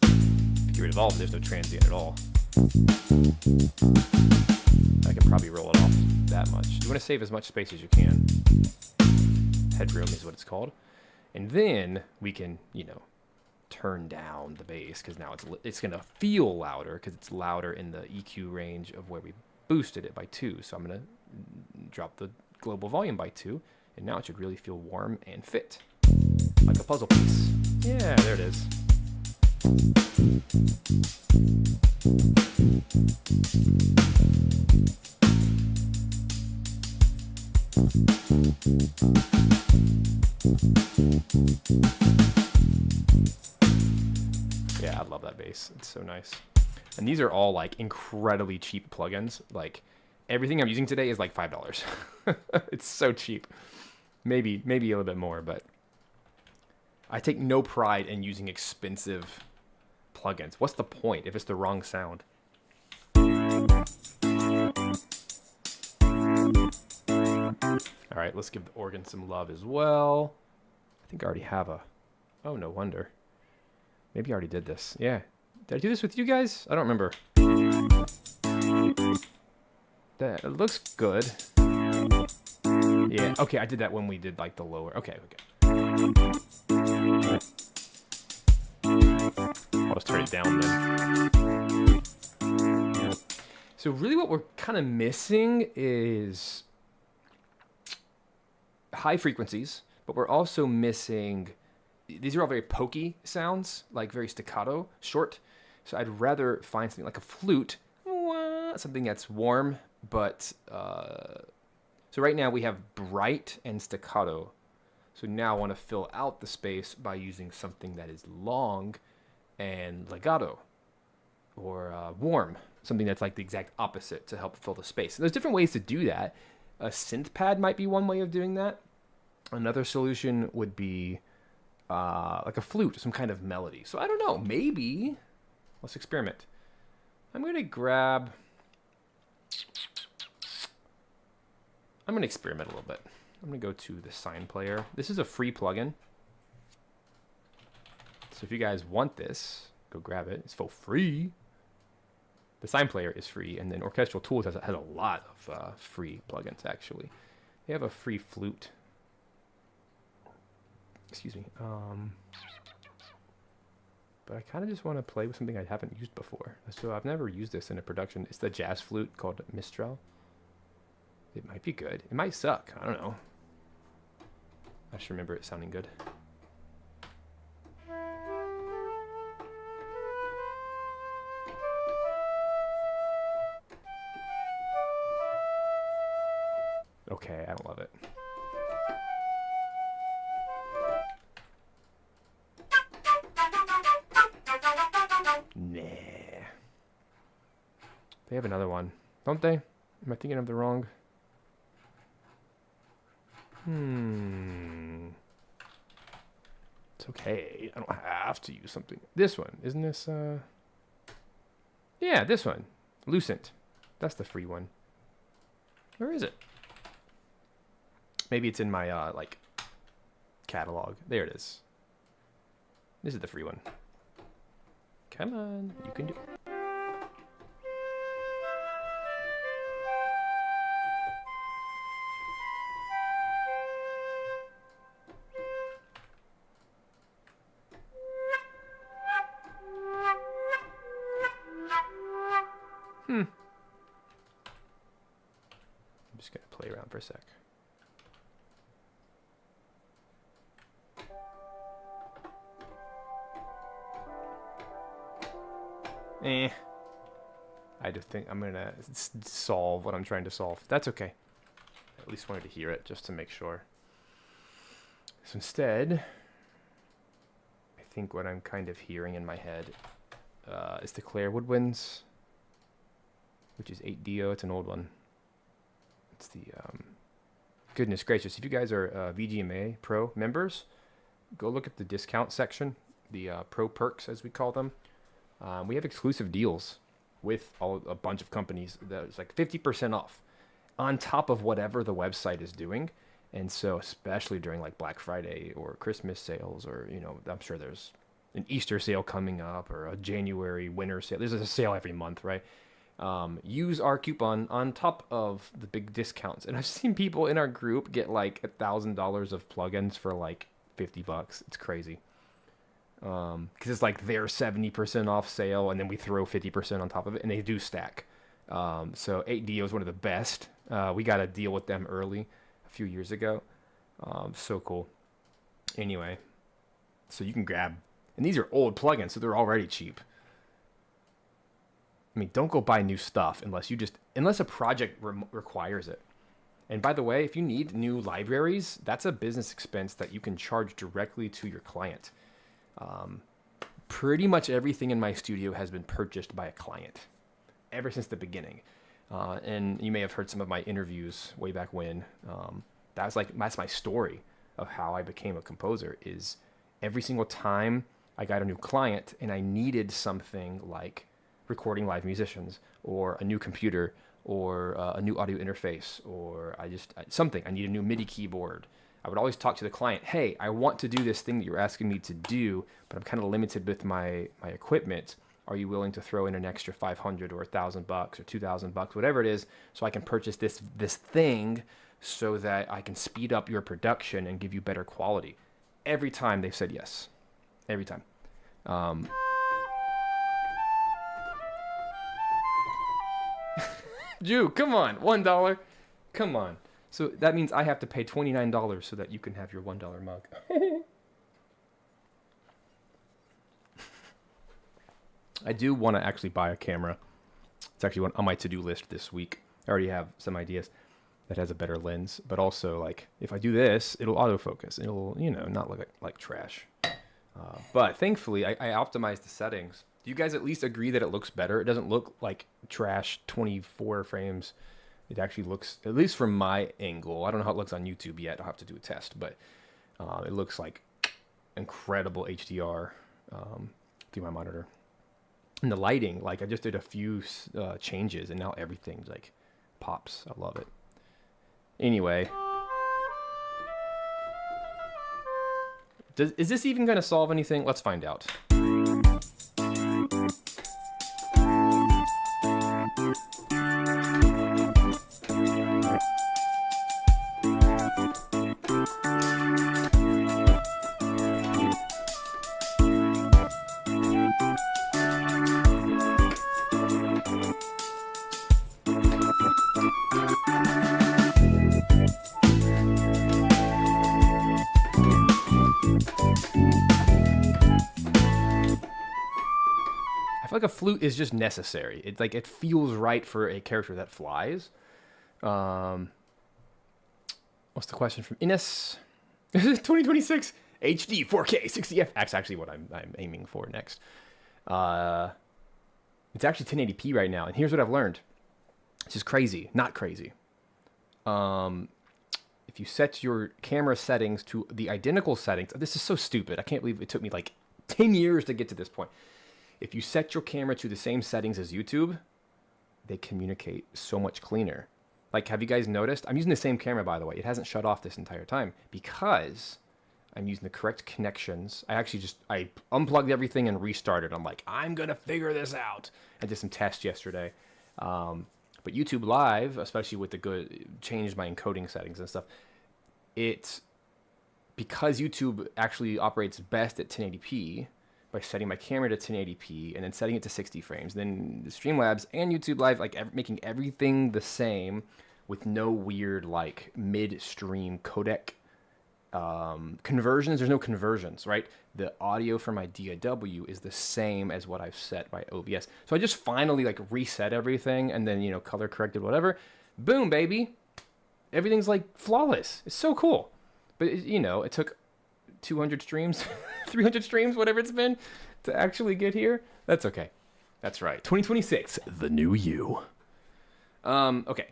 If you get rid of all of them, there's no transient at all. I can probably roll it off that much. You want to save as much space as you can. Headroom is what it's called. And then we can, you know, turn down the bass, because now it's going to feel louder, because it's louder in the EQ range of where we boosted it by 2. So I'm going to drop the global volume by 2, and now it should really feel warm and fit, like a puzzle piece. Yeah, there it is. Yeah, I love that bass. It's so nice. And these are all like incredibly cheap plugins. Like everything I'm using today is like $5. It's so cheap. Maybe a little bit more, but I take no pride in using expensive plugins? What's the point if it's the wrong sound? All right, let's give the organ some love as well. I think I already have a... Oh, no wonder. Maybe I already did this. Yeah. Did I do this with you guys? I don't remember. That, it looks good. Yeah, okay, I did that when we did, like, the lower. Okay, okay. I'll just turn it down then. So really what we're kind of missing is high frequencies, but we're also missing... These are all very pokey sounds, like very staccato, short. So I'd rather find something like a flute, something that's warm, but... So right now we have bright and staccato. So now I want to fill out the space by using something that is long and legato, or warm, something that's like the exact opposite to help fill the space. And there's different ways to do that. A synth pad might be one way of doing that. Another solution would be like a flute, some kind of melody. So I don't know, maybe, let's experiment. I'm going to experiment a little bit. I'm going to go to the Sine Player. This is a free plugin. So if you guys want this, go grab it. It's for free. The Sine Player is free, and then Orchestral Tools has a lot of free plugins, actually. They have a free flute. Excuse me. But I kind of just want to play with something I haven't used before. So I've never used this in a production. It's the jazz flute called Mistral. It might be good. It might suck. I don't know. I just remember it sounding good. Okay, I don't love it. Nah. They have another one, don't they? Am I thinking of the wrong? It's okay. I don't have to use something. This one. Isn't this, Yeah, this one. Lucent. That's the free one. Where is it? Maybe it's in my, like, catalog. There it is. This is the free one. Come on. You can do it. I'm just going to play around for a sec. I just think I'm going to solve what I'm trying to solve. That's okay. I at least wanted to hear it just to make sure. So instead, I think what I'm kind of hearing in my head is the Claire Woodwinds, which is 8DO. It's an old one. It's the, goodness gracious. If you guys are VGMA Pro members, go look at the discount section, the Pro Perks, as we call them. We have exclusive deals with a bunch of companies that is like 50% off on top of whatever the website is doing. And so especially during like Black Friday or Christmas sales, or, you know, I'm sure there's an Easter sale coming up or a January winter sale. There's a sale every month, right? Use our coupon on top of the big discounts. And I've seen people in our group get like $1,000 of plugins for like $50. It's crazy. Because it's like their 70% off sale, and then we throw 50% on top of it, and they do stack. So 8DO is one of the best. We got a deal with them early a few years ago. So cool. Anyway, so you can grab, and these are old plugins, so they're already cheap. I mean, don't go buy new stuff unless a project requires it. And by the way, if you need new libraries, that's a business expense that you can charge directly to your client. Pretty much everything in my studio has been purchased by a client ever since the beginning. And you may have heard some of my interviews way back when. That's my story of how I became a composer. Is every single time I got a new client and I needed something like recording live musicians or a new computer or a new audio interface or something. I need a new MIDI keyboard. I would always talk to the client, hey, I want to do this thing that you're asking me to do, but I'm kind of limited with my equipment. Are you willing to throw in an extra $500 or $1,000 or $2,000, whatever it is, so I can purchase this thing so that I can speed up your production and give you better quality? Every time they've said yes. Every time. Jew, come on, $1. Come on. So that means I have to pay $29 so that you can have your $1 mug. I do want to actually buy a camera. It's actually on my to-do list this week. I already have some ideas that has a better lens, but also like if I do this, it'll autofocus. It'll, not look like trash. But thankfully, I optimized the settings. Do you guys at least agree that it looks better? It doesn't look like trash 24 frames. It actually looks, at least from my angle, I don't know how it looks on YouTube yet. I'll have to do a test, but it looks like incredible HDR through my monitor. And the lighting, like I just did a few changes and now everything like pops. I love it. Anyway. Is this even going to solve anything? Let's find out. Like a flute is just necessary. It's like it feels right for a character that flies. What's the question from Ines? 2026 HD 4K 60F. That's actually what I'm aiming for next. It's actually 1080p right now, and here's what I've learned. This is crazy, not crazy. If you set your camera settings to the identical settings, this is so stupid. I can't believe it took me like 10 years to get to this point. If you set your camera to the same settings as YouTube, they communicate so much cleaner. Like, have you guys noticed? I'm using the same camera, by the way. It hasn't shut off this entire time because I'm using the correct connections. I unplugged everything and restarted. I'm like, I'm going to figure this out. I did some tests yesterday. But YouTube Live, especially with changed my encoding settings and stuff, because YouTube actually operates best at 1080p, by setting my camera to 1080p and then setting it to 60 frames. Then the Streamlabs and YouTube Live, making everything the same with no weird like mid-stream codec conversions. There's no conversions, right? The audio for my DAW is the same as what I've set by OBS. So I just finally like reset everything and then, color corrected, whatever. Boom, baby. Everything's like flawless. It's so cool. But it took 200 streams, 300 streams, whatever it's been, to actually get here. That's okay. That's right. 2026, the new you. Okay.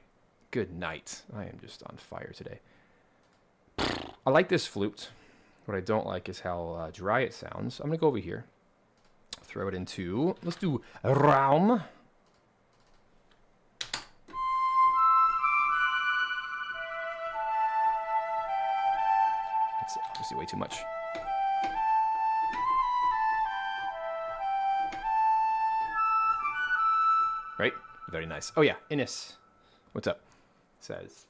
Good night. I am just on fire today. I like this flute. What I don't like is how dry it sounds. I'm going to go over here. Throw it into, let's do Raum. It's obviously way too much. Right? Very nice. Oh yeah, Ines. What's up? Says,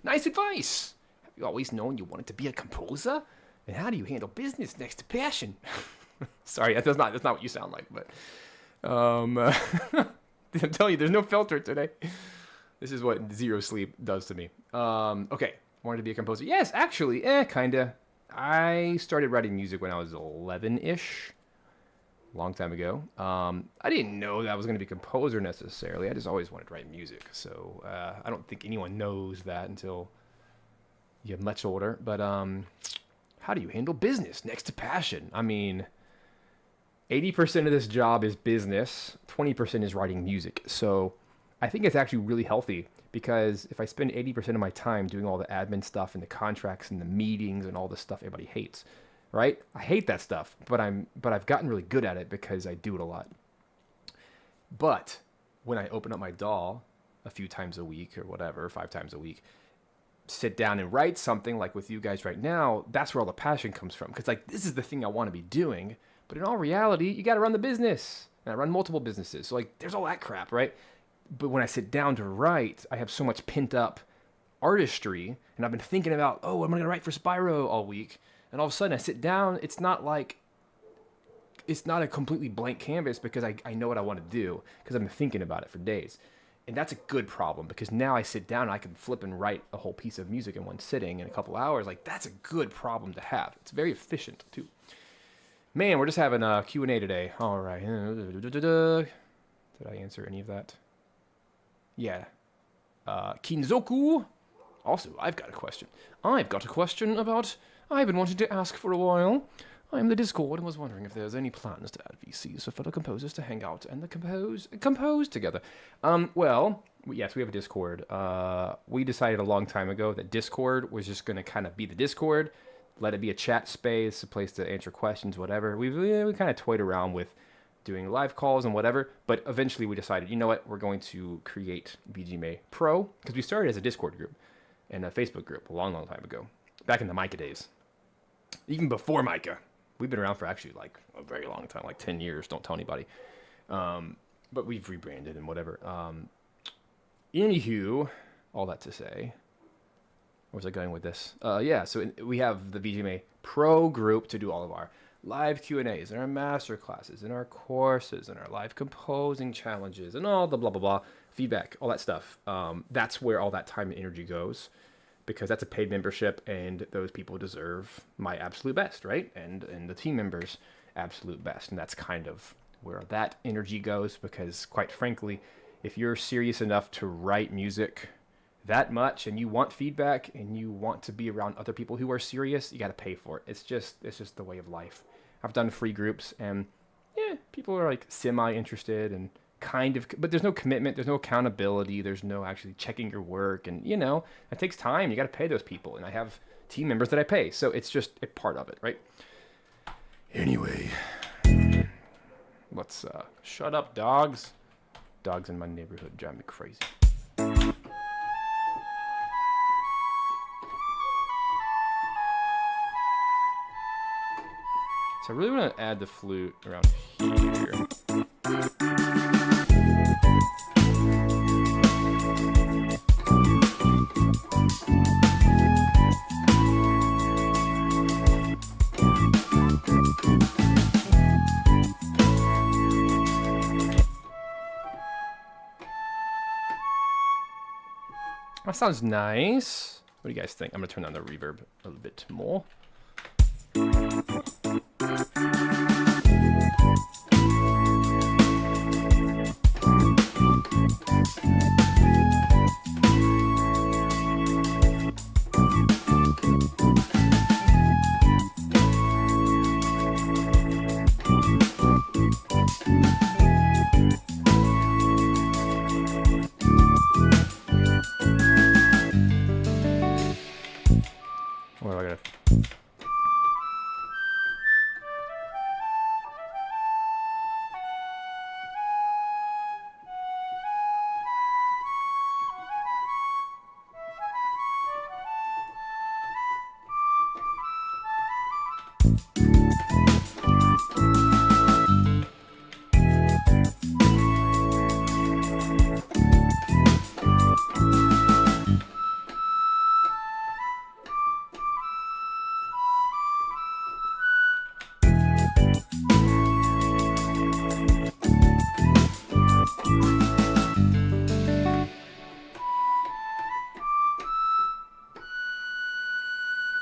nice advice. Have you always known you wanted to be a composer? And how do you handle business next to passion? Sorry, that's not what you sound like, but I'm telling you, there's no filter today. This is what zero sleep does to me. Okay, wanted to be a composer. Yes, actually, kinda. I started writing music when I was 11-ish. Long time ago. I didn't know that I was going to be a composer necessarily. I just always wanted to write music. So I don't think anyone knows that until you get much older. But how do you handle business next to passion? I mean, 80% of this job is business. 20% is writing music. So I think it's actually really healthy because if I spend 80% of my time doing all the admin stuff and the contracts and the meetings and all the stuff everybody hates, right? I hate that stuff, but I've gotten really good at it because I do it a lot. But when I open up my DAW a few times a week or whatever, 5 times a week, sit down and write something like with you guys right now, that's where all the passion comes from. Because like, this is the thing I want to be doing, but in all reality, you got to run the business. And I run multiple businesses. So like, there's all that crap, right? But when I sit down to write, I have so much pent up artistry, and I've been thinking about, oh, I'm going to write for Spyro all week. And all of a sudden I sit down, it's not a completely blank canvas because I know what I want to do because I've been thinking about it for days. And that's a good problem because now I sit down and I can flip and write a whole piece of music in one sitting in a couple hours. Like, that's a good problem to have. It's very efficient too. Man, we're just having a Q&A today. All right. Did I answer any of that? Yeah. Kinzoku. Also, I've got a question. I've been wanting to ask for a while. I'm the Discord and was wondering if there's any plans to add VCs for fellow composers to hang out and compose together. Well, yes, we have a Discord. We decided a long time ago that Discord was just going to kind of be the Discord, let it be a chat space, a place to answer questions, whatever. We kind of toyed around with doing live calls and whatever, but eventually we decided, you know what, we're going to create VGM Pro, because we started as a Discord group and a Facebook group a long, long time ago, back in the Micah days. Even before Micah. We've been around for actually like a very long time, like 10 years. Don't tell anybody. But we've rebranded and whatever. Anywho, all that to say, where's I going with this? Yeah, so we have the VGMA Pro group to do all of our live Q&As and our master classes and our courses and our live composing challenges and all the blah, blah, blah, feedback, all that stuff. That's where all that time and energy goes, because that's a paid membership and those people deserve my absolute best, right? And the team members' absolute best. And that's kind of where that energy goes, because quite frankly, if you're serious enough to write music that much and you want feedback and you want to be around other people who are serious, you got to pay for it. It's just the way of life. I've done free groups and yeah, people are like semi-interested and kind of, but there's no commitment, there's no accountability, there's no actually checking your work, and you know, it takes time. You got to pay those people, and I have team members that I pay, so it's just a part of it, right? Anyway, let's shut up, dogs. Dogs in my neighborhood drive me crazy. So I really want to add the flute around here. That sounds nice. What do you guys think? I'm gonna turn down the reverb a little bit more.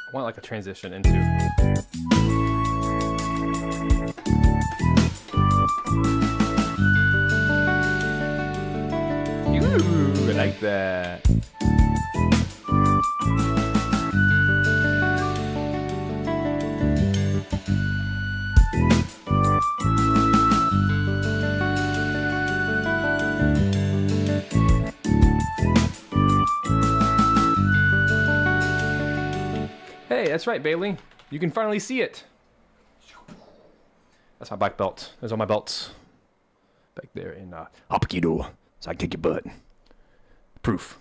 I want like a transition into. Ooh, I like that. Hey, that's right, Bailey. You can finally see it. That's my black belt. There's all my belts back there in Hapkido. So I can kick your butt. Proof.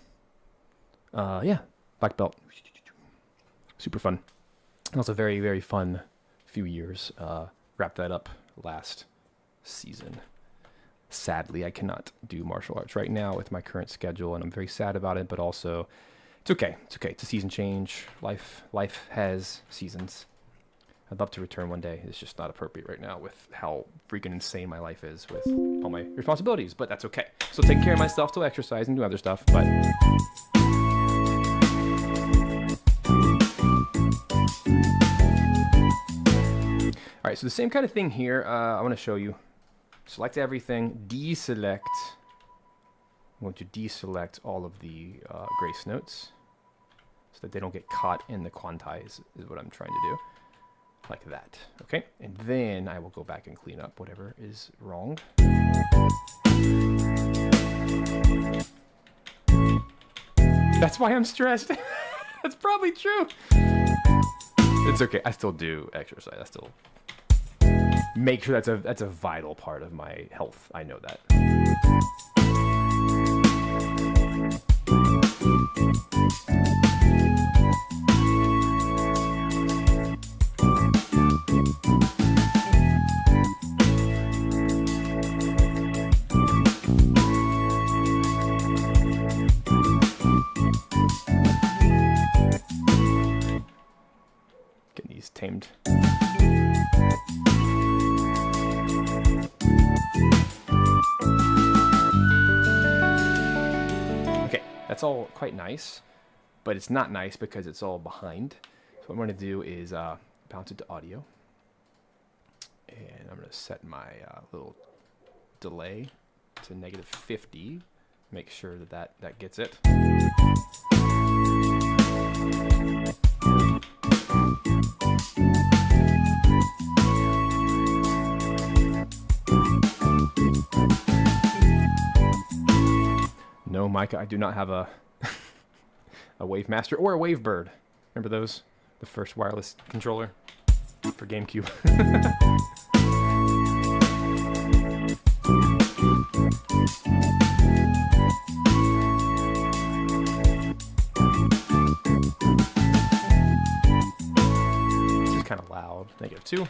Yeah, black belt. Super fun. And also very, very fun few years. Wrapped that up last season. Sadly, I cannot do martial arts right now with my current schedule, and I'm very sad about it, but also it's okay. It's okay. It's a season change. Life has seasons. I'd love to return one day. It's just not appropriate right now with how freaking insane my life is with all my responsibilities, but that's okay. So taking care of myself, still exercise and do other stuff, but... All right, so the same kind of thing here. I want to show you. Select everything, deselect. I'm going to deselect all of the grace notes so that they don't get caught in the quantize is what I'm trying to do. Like that, okay? And then I will go back and clean up whatever is wrong. That's why I'm stressed. That's probably true. It's okay, I still do exercise. I still make sure that's a vital part of my health. I know that. Getting these tamed. That's all quite nice, but it's not nice because it's all behind. So what I'm going to do is bounce it to audio. And I'm going to set my little delay to -50. Make sure that gets it. No, Micah, I do not have a Wave Master or a Wave Bird. Remember those? The first wireless controller for GameCube. This is kind of loud. -2.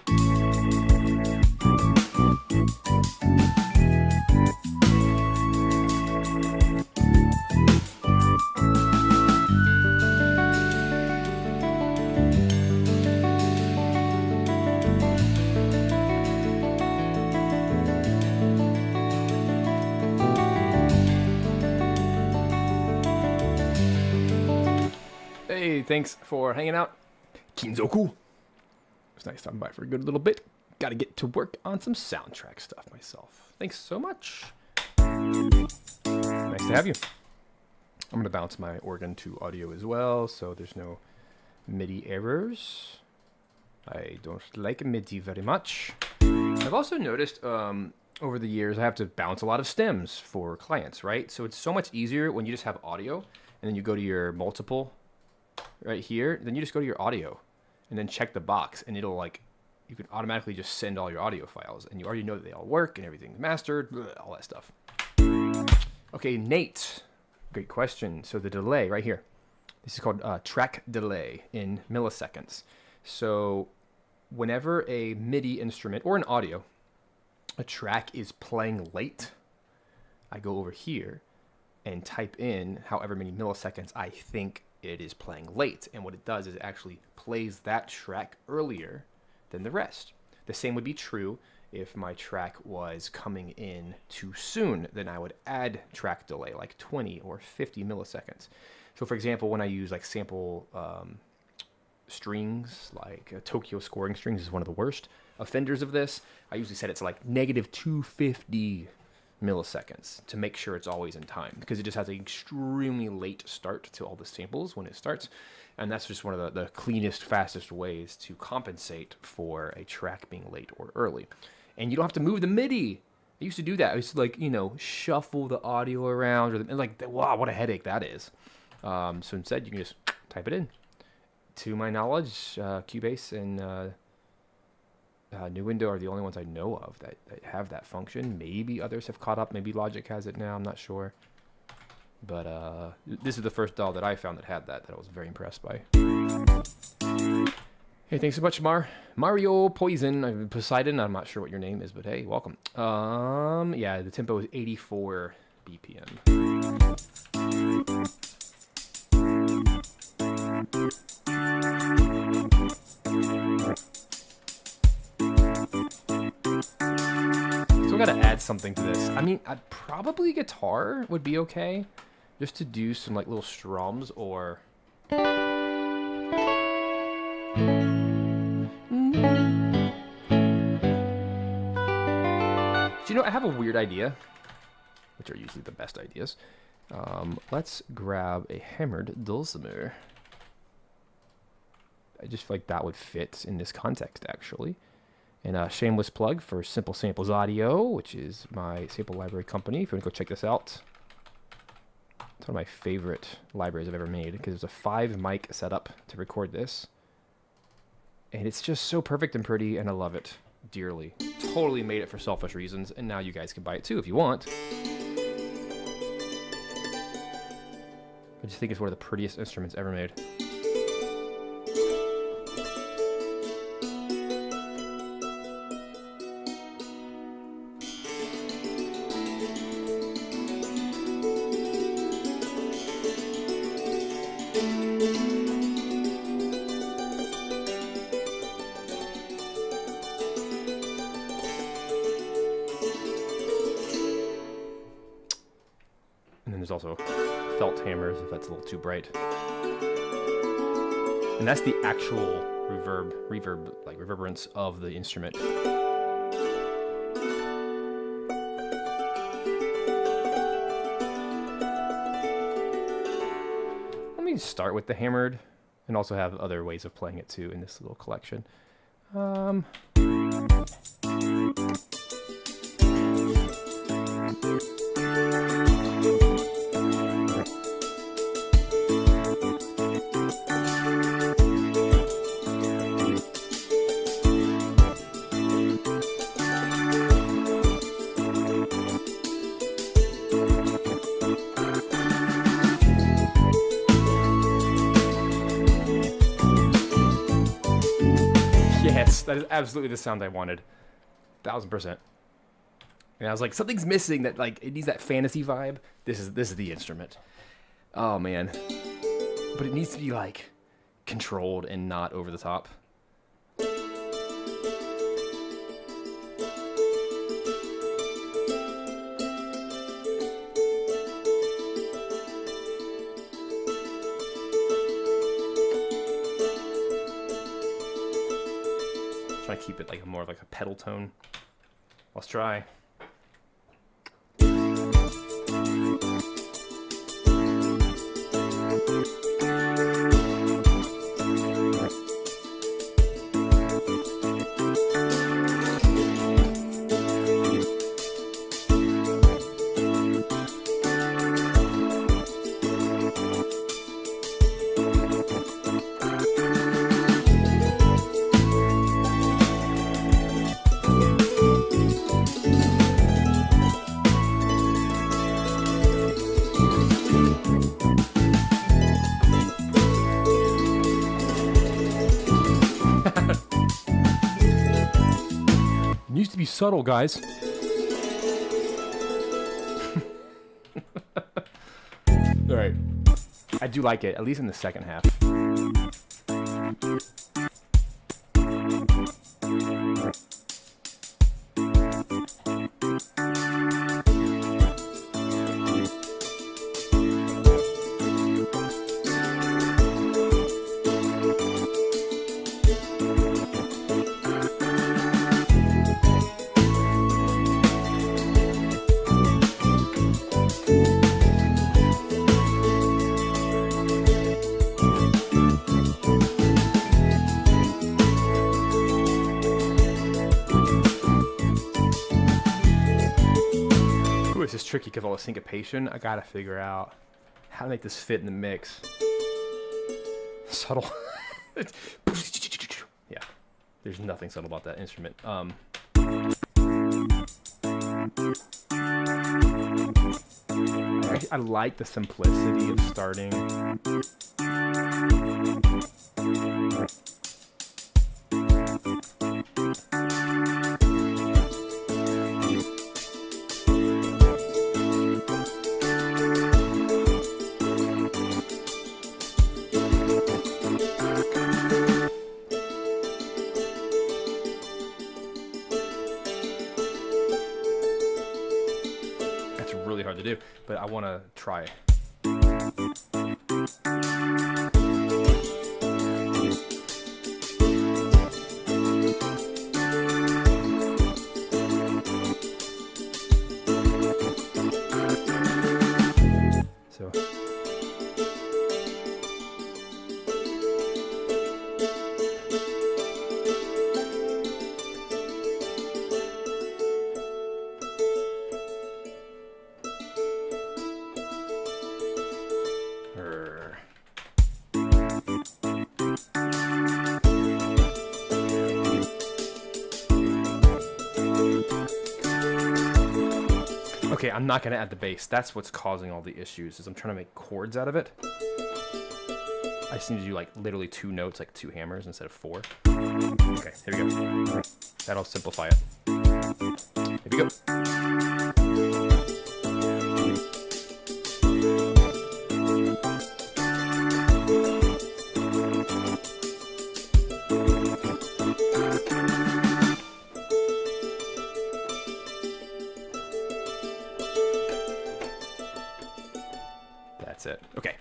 Hey, thanks for hanging out. Kinzoku. It's nice stopping by for a good little bit. Got to get to work on some soundtrack stuff myself. Thanks so much. Nice to have you. I'm going to bounce my organ to audio as well, so there's no MIDI errors. I don't like MIDI very much. I've also noticed over the years I have to bounce a lot of stems for clients, right? So it's so much easier when you just have audio and then you go to your multiple right here, then you just go to your audio and then check the box and it'll like, you can automatically just send all your audio files and you already know that they all work and everything's mastered, all that stuff. Okay, Nate, great question. So the delay right here, this is called track delay in milliseconds. So whenever a MIDI instrument or an audio, a track is playing late, I go over here and type in however many milliseconds I think it is playing late. And what it does is it actually plays that track earlier than the rest. The same would be true if my track was coming in too soon. Then I would add track delay like 20 or 50 milliseconds. So for example, when I use like sample strings, like Tokyo scoring strings is one of the worst offenders of this. I usually set it to like -250 milliseconds to make sure it's always in time, because it just has an extremely late start to all the samples when it starts. And that's just one of the cleanest, fastest ways to compensate for a track being late or early. And you don't have to move the MIDI. I used to do that. I used to like, you know, shuffle the audio around, and like, wow, what a headache that is. So instead you can just type it in. To my knowledge, Cubase and New Window are the only ones I know of that have that function. Maybe others have caught up. Maybe Logic has it now. I'm not sure. But this is the first doll that I found that had that I was very impressed by. Hey, thanks so much, Mario Poison. Poseidon, I'm not sure what your name is, but hey, welcome. Yeah, the tempo is 84 BPM. So I gotta add something to this. I mean, probably guitar would be okay. Just to do some like little strums or... Do you know, I have a weird idea, which are usually the best ideas. Let's grab a hammered dulcimer. I just feel like that would fit in this context, actually. And a shameless plug for Simple Samples Audio, which is my sample library company. If you want to go check this out. It's one of my favorite libraries I've ever made because there's a 5 mic setup to record this. And it's just so perfect and pretty, and I love it dearly. Totally made it for selfish reasons, and now you guys can buy it too if you want. I just think it's one of the prettiest instruments ever made. There's also felt hammers if that's a little too bright. And that's the actual reverberance of the instrument. Let me start with the hammered and also have other ways of playing it too in this little collection. That is absolutely the sound I wanted. 1000%. And I was like, something's missing that, like, it needs that fantasy vibe. This is the instrument. Oh man. But it needs to be like controlled and not over the top. Try to keep it like more of like a pedal tone. Let's try. Needs to be subtle, guys. All right. I do like it, at least in the second half. This is tricky because all the syncopation. I gotta figure out how to make this fit in the mix. Subtle. Yeah. There's nothing subtle about that instrument. I like the simplicity of starting. That's really hard to do, but I want to try it. So okay, I'm not gonna add the bass. That's what's causing all the issues, is I'm trying to make chords out of it. I just need to do like literally 2 notes, like 2 hammers instead of 4. Okay, here we go. That'll simplify it. Here we go. That's it. Okay.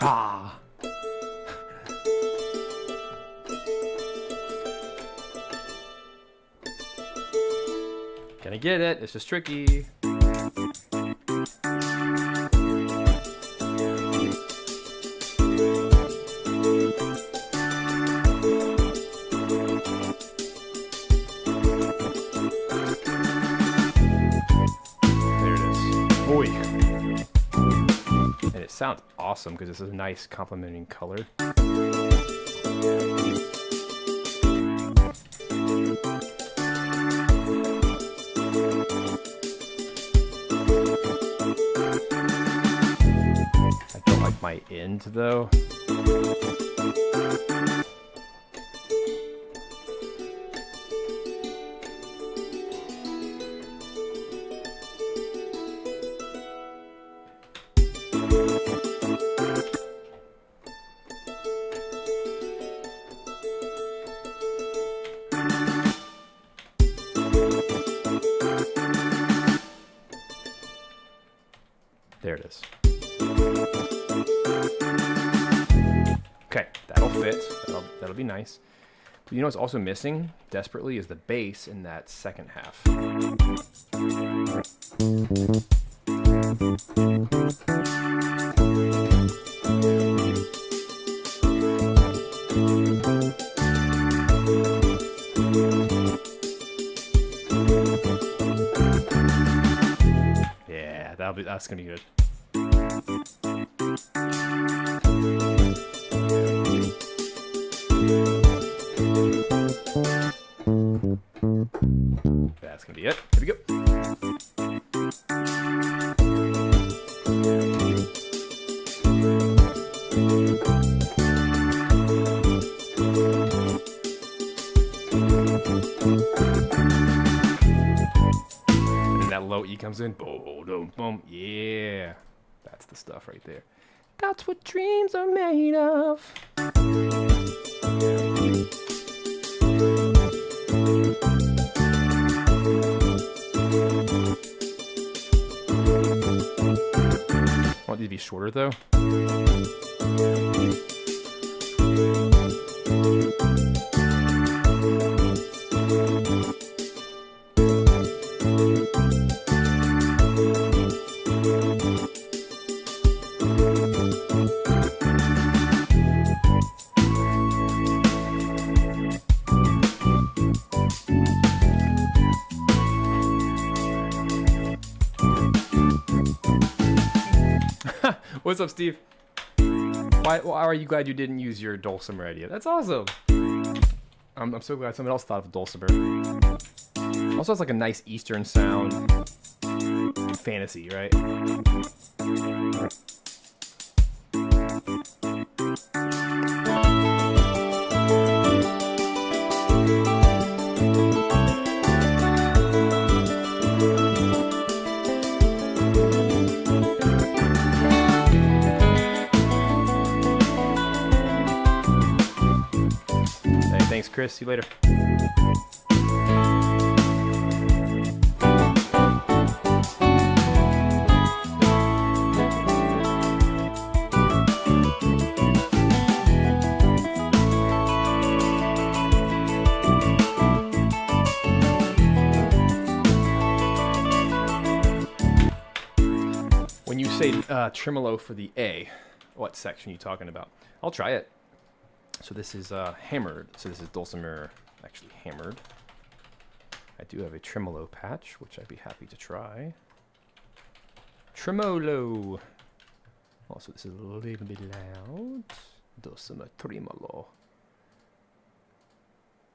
Ah. Gonna get it. It's just tricky. And it sounds awesome because it's a nice complementing color. I don't like my end though. There it is. Okay, that'll fit. That'll be nice. But you know what's also missing desperately is the bass in that second half. Yeah, that's gonna be good. That's gonna be it. Here we go. And then that low E comes in. Boom, boom, boom. Yeah. That's the stuff right there. That's what dreams are made of. I want these to be shorter though. What's up, Steve? Why are you glad you didn't use your dulcimer idea? That's awesome. I'm so glad someone else thought of dulcimer. Also has like a nice Eastern sound. Fantasy, right? Hey, thanks, Chris. See you later. When you say tremolo for the A, what section are you talking about? I'll try it. So this is hammered. So this is dulcimer actually hammered. I do have a tremolo patch, which I'd be happy to try. Tremolo. Also, this is a little bit loud. Dulcimer tremolo.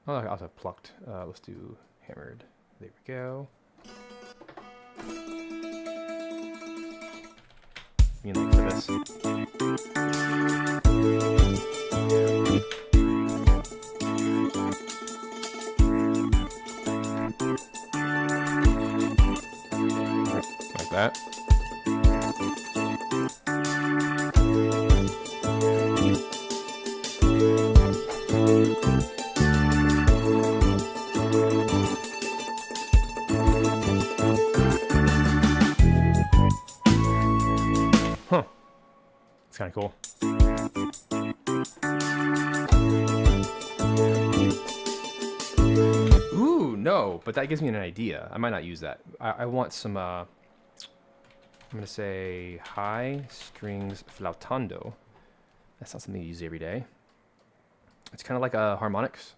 Oh, I also have plucked. Let's do hammered. There we go. You know, for this. Like that. Huh. It's kind of cool. Ooh, no, but that gives me an idea. I might not use that. I want some, I'm going to say high strings flautando. That's not something you use every day. It's kind of like a harmonics.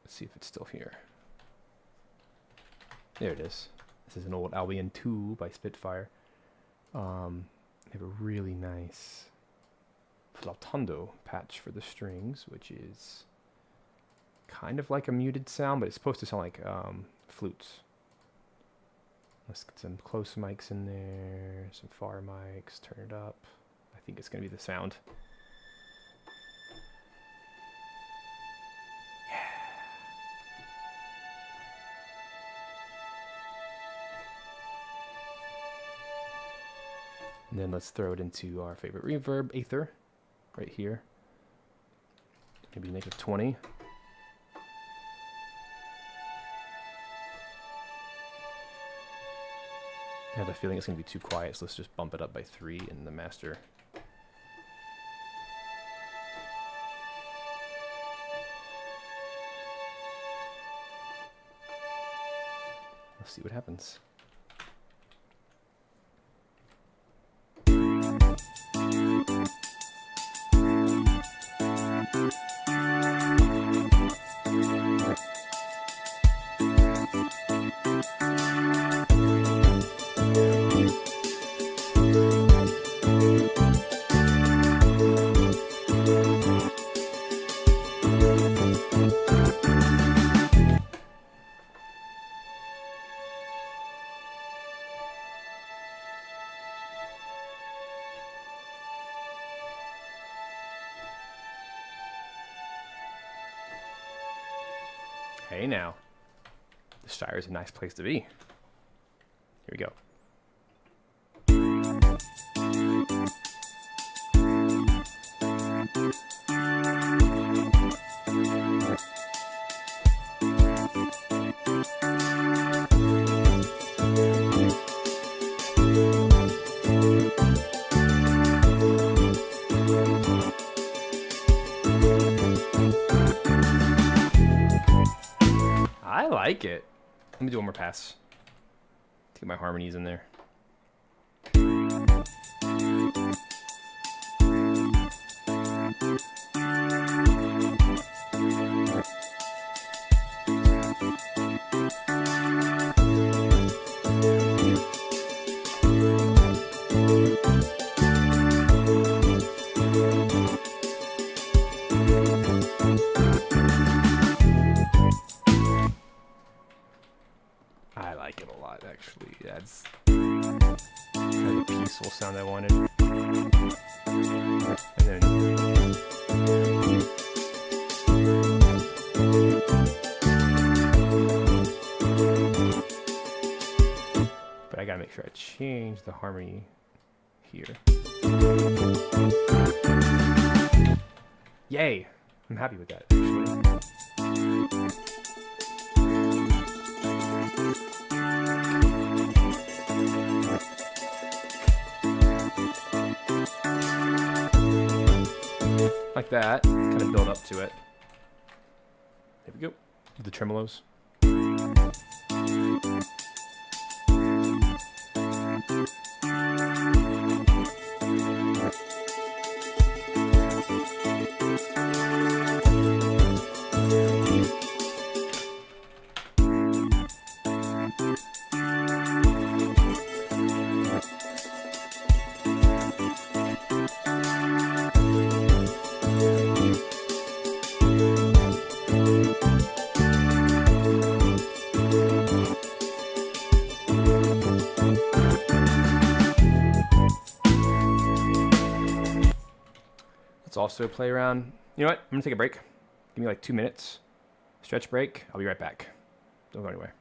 Let's see if it's still here. There it is. This is an old Albion 2 by Spitfire. They have a really nice flautando patch for the strings, which is kind of like a muted sound, but it's supposed to sound like flutes. Let's get some close mics in there, some far mics, turn it up. I think it's going to be the sound. And then let's throw it into our favorite reverb, Aether, right here. Maybe -20. I have a feeling it's going to be too quiet, so let's just bump it up by 3 in the master. Let's see what happens. Hey now, the Shire is a nice place to be. Here we go. I like it. Let me do one more pass to get my harmonies in there. actually. That's kind of the peaceful sound I wanted. And then but I gotta make sure I change the harmony here. Yay! I'm happy with that, actually. Like that, kind of build up to it. There we go. The tremolos. Let's also play around. You know what? I'm gonna take a break. Give me like 2 minutes. Stretch break. I'll be right back. Don't go anywhere.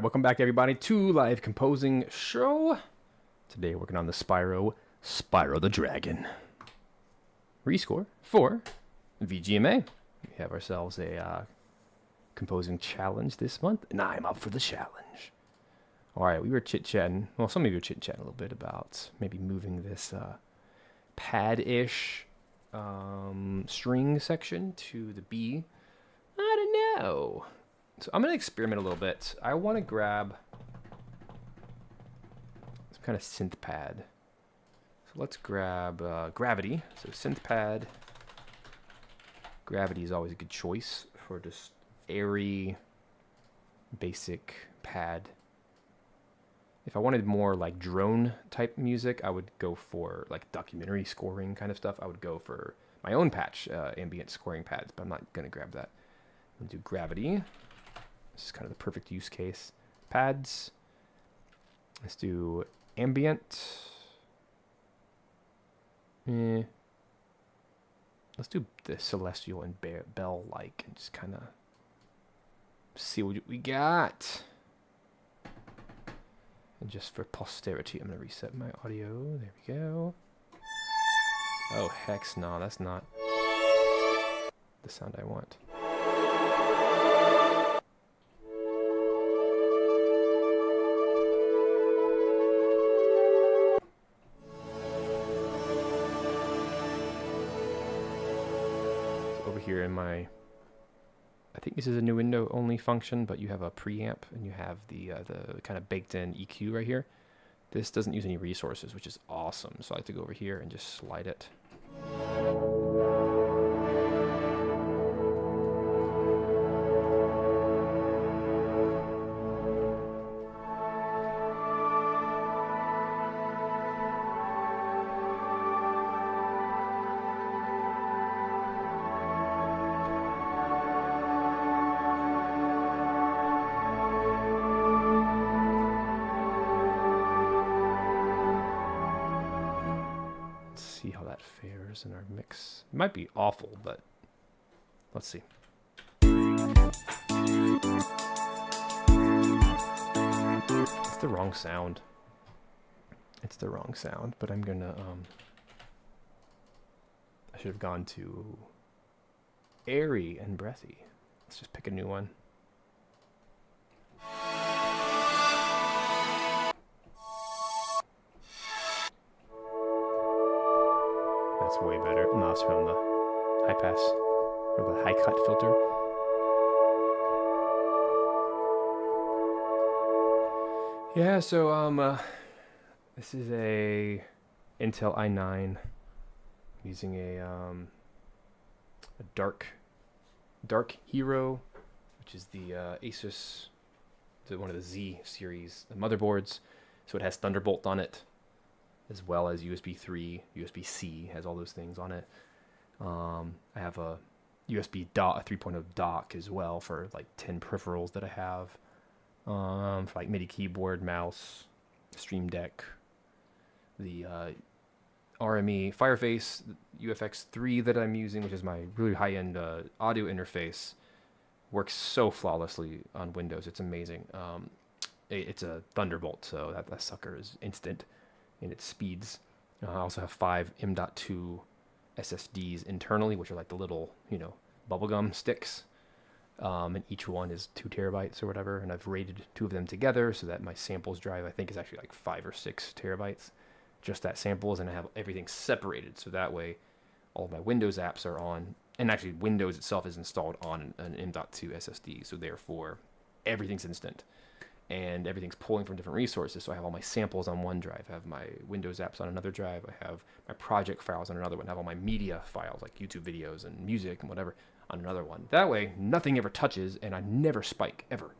Welcome back, everybody, to Live Composing Show. Today, working on the Spyro the Dragon. Rescore for VGMA. We have ourselves a composing challenge this month, and I'm up for the challenge. All right, we were chit-chatting. Well, some of you were chit-chatting a little bit about maybe moving this pad-ish string section to the B. I don't know. So I'm going to experiment a little bit. I want to grab some kind of synth pad. So let's grab Gravity. So synth pad. Gravity is always a good choice for just airy, basic pad. If I wanted more like drone type music, I would go for like documentary scoring kind of stuff. I would go for my own patch, ambient scoring pads, but I'm not going to grab that. I'm going to do Gravity. This is kind of the perfect use case. Pads. Let's do ambient. Let's do the Celestial and Bell-like and just kind of see what we got. And just for posterity, I'm going to reset my audio. There we go. Oh, hex no, that's not the sound I want. So over here in my, I think this is a new window only function, but you have a preamp and you have the kind of baked in EQ right here. This doesn't use any resources, which is awesome. So I like to go over here and just slide it. See how that fares in our mix. It might be awful, but let's see. It's the wrong sound. It's the wrong sound, but I'm gonna I should have gone to airy and breathy. Let's just pick a new one. That's way better. No, it's from the high pass or the high cut filter. Yeah, so this is a Intel i9 using a dark Hero, which is the Asus, one of the Z series motherboards. So it has Thunderbolt on it, as well as USB 3, USB-C, has all those things on it. I have a USB dock, a 3.0 dock as well for like 10 peripherals that I have. For like MIDI keyboard, mouse, Stream Deck, the RME Fireface UFX3 that I'm using, which is my really high-end audio interface, works so flawlessly on Windows. It's amazing. It's a Thunderbolt, so that sucker is instant in its speeds. I also have 5 M.2 SSDs internally, which are like the little, bubblegum sticks. And each one is 2 terabytes or whatever. And I've rated 2 of them together so that my samples drive, I think, is actually like 5 or 6 terabytes. Just that samples, and I have everything separated. So that way all of my Windows apps are on, and actually Windows itself is installed on an M.2 SSD. So therefore everything's instant. And everything's pulling from different resources. So I have all my samples on one drive. I have my Windows apps on another drive. I have my project files on another one. I have all my media files, like YouTube videos and music and whatever, on another one. That way, nothing ever touches, and I never spike, ever.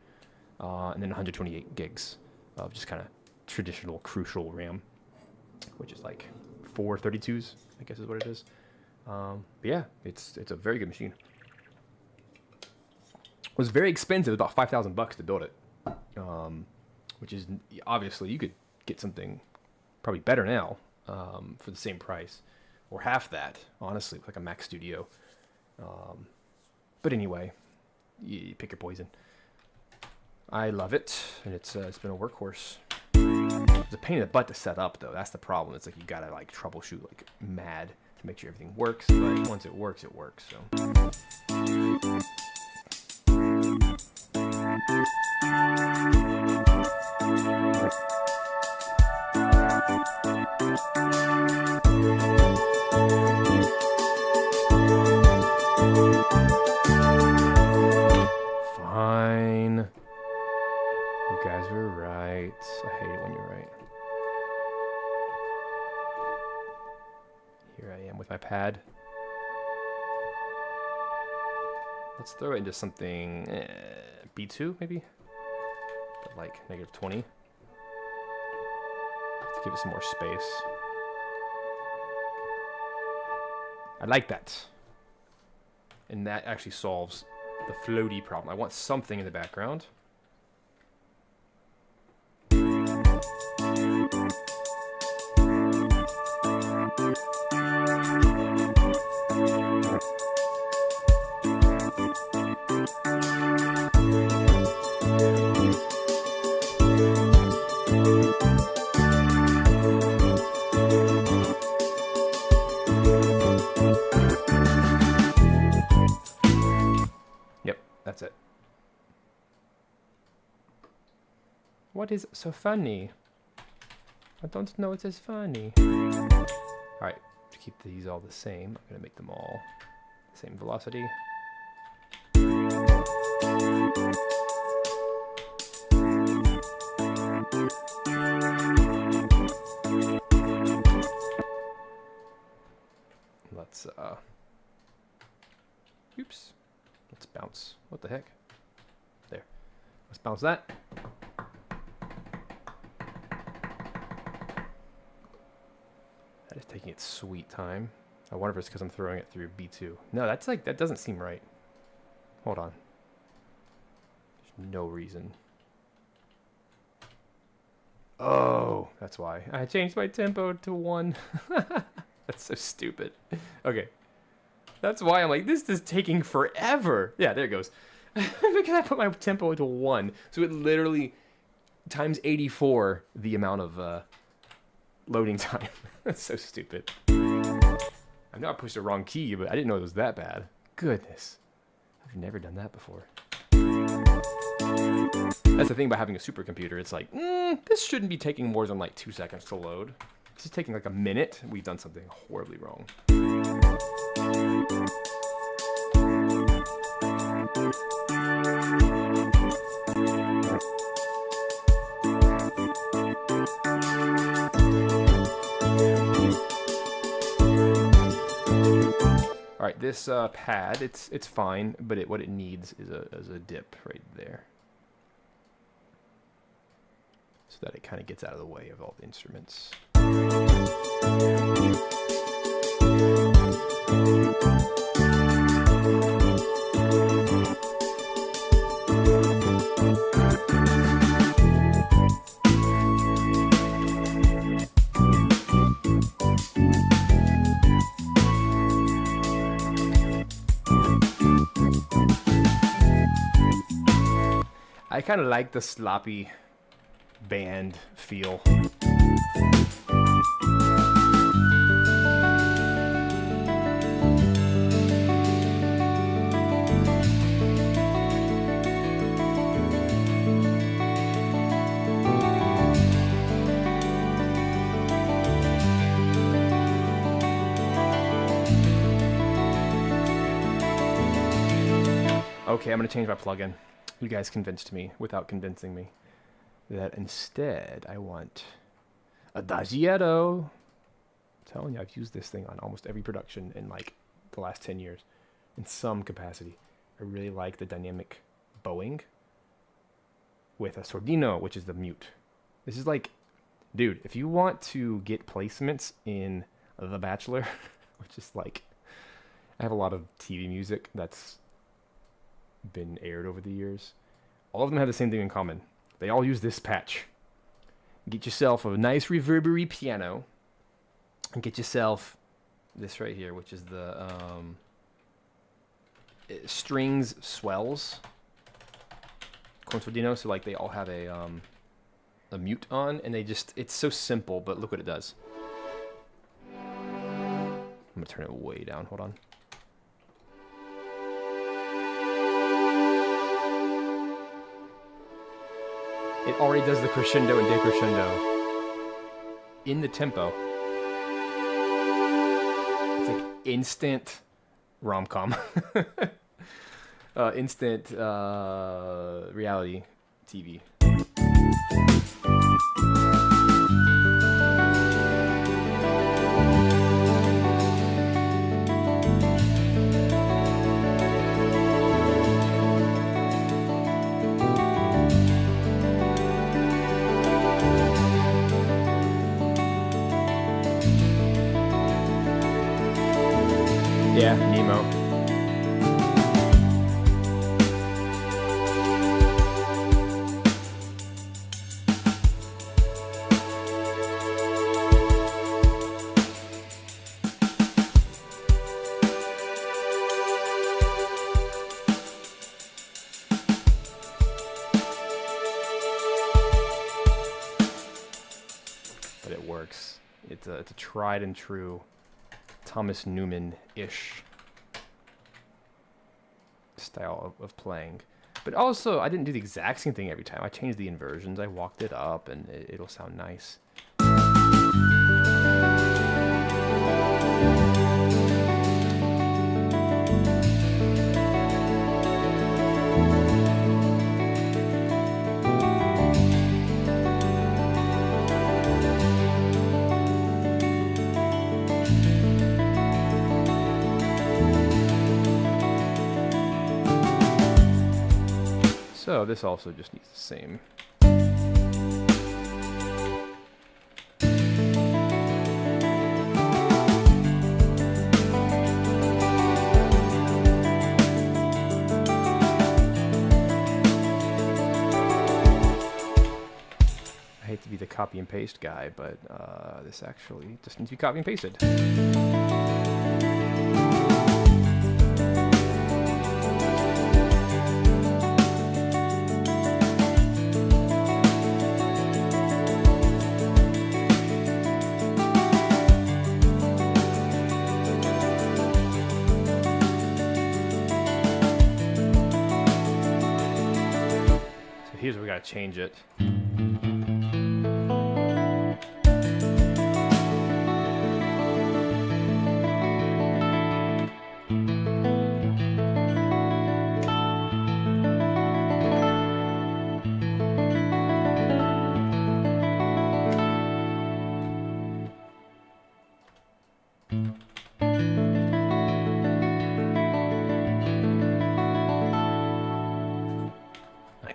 And then 128 gigs of just kind of traditional crucial RAM, which is like 4 32s, I guess is what it is. But yeah, it's a very good machine. It was very expensive, about $5,000 to build it. Which is obviously you could get something probably better now for the same price, or half that, honestly, like a Mac Studio. But anyway, you pick your poison. I love it, and it's been a workhorse. It's a pain in the butt to set up, though. That's the problem. It's like you gotta like troubleshoot like mad to make sure everything works. But once it works, it works. So. Fine. You guys were right. I hate it when you're right. Here I am with my pad. Let's throw it into something B2 maybe, but like -20. Let's give it some more space. I like that, and that actually solves the floaty problem. I want something in the background. That's it. What is so funny? I don't know what is funny. Alright, to keep these all the same, I'm going to make them all the same velocity. Let's, oops. Let's bounce. What the heck? There. Let's bounce that. That is taking its sweet time. I wonder if it's because I'm throwing it through B2. No, that's like, that doesn't seem right. Hold on. There's no reason. Oh, that's why. I changed my tempo to 1. That's so stupid. Okay. That's why I'm like, this is taking forever. Yeah, there it goes. Because I put my tempo to 1. So it literally times 84 the amount of loading time. That's so stupid. I know I pushed the wrong key, but I didn't know it was that bad. Goodness. I've never done that before. That's the thing about having a supercomputer. It's like, this shouldn't be taking more than like 2 seconds to load. This is taking like a minute. We've done something horribly wrong. All right, this pad, it's fine, but what it needs is a dip right there, so that it kind of gets out of the way of all the instruments. I kind of like the sloppy band feel. Okay, I'm going to change my plugin. You guys convinced me, without convincing me, that instead I want Adagietto. I'm telling you, I've used this thing on almost every production in like the last 10 years in some capacity. I really like the dynamic bowing with a sordino, which is the mute. This is like, dude, if you want to get placements in The Bachelor, which is like, I have a lot of TV music that's been aired over the years. All of them have the same thing in common. They all use this patch. Get yourself a nice reverbery piano, and get yourself this right here, which is the strings swells. Contordino, so like they all have a a mute on, and it's so simple, but look what it does. I'm gonna turn it way down, hold on. It already does the crescendo and decrescendo in the tempo. It's like instant rom-com. Instant reality TV. Yeah, Nemo. But it works. It's a tried and true Thomas Newman-ish style of playing. But also, I didn't do the exact same thing every time. I changed the inversions. I walked it up, and it'll sound nice. So this also just needs the same. I hate to be the copy and paste guy, but this actually just needs to be copy and pasted. Here's where we gotta change it.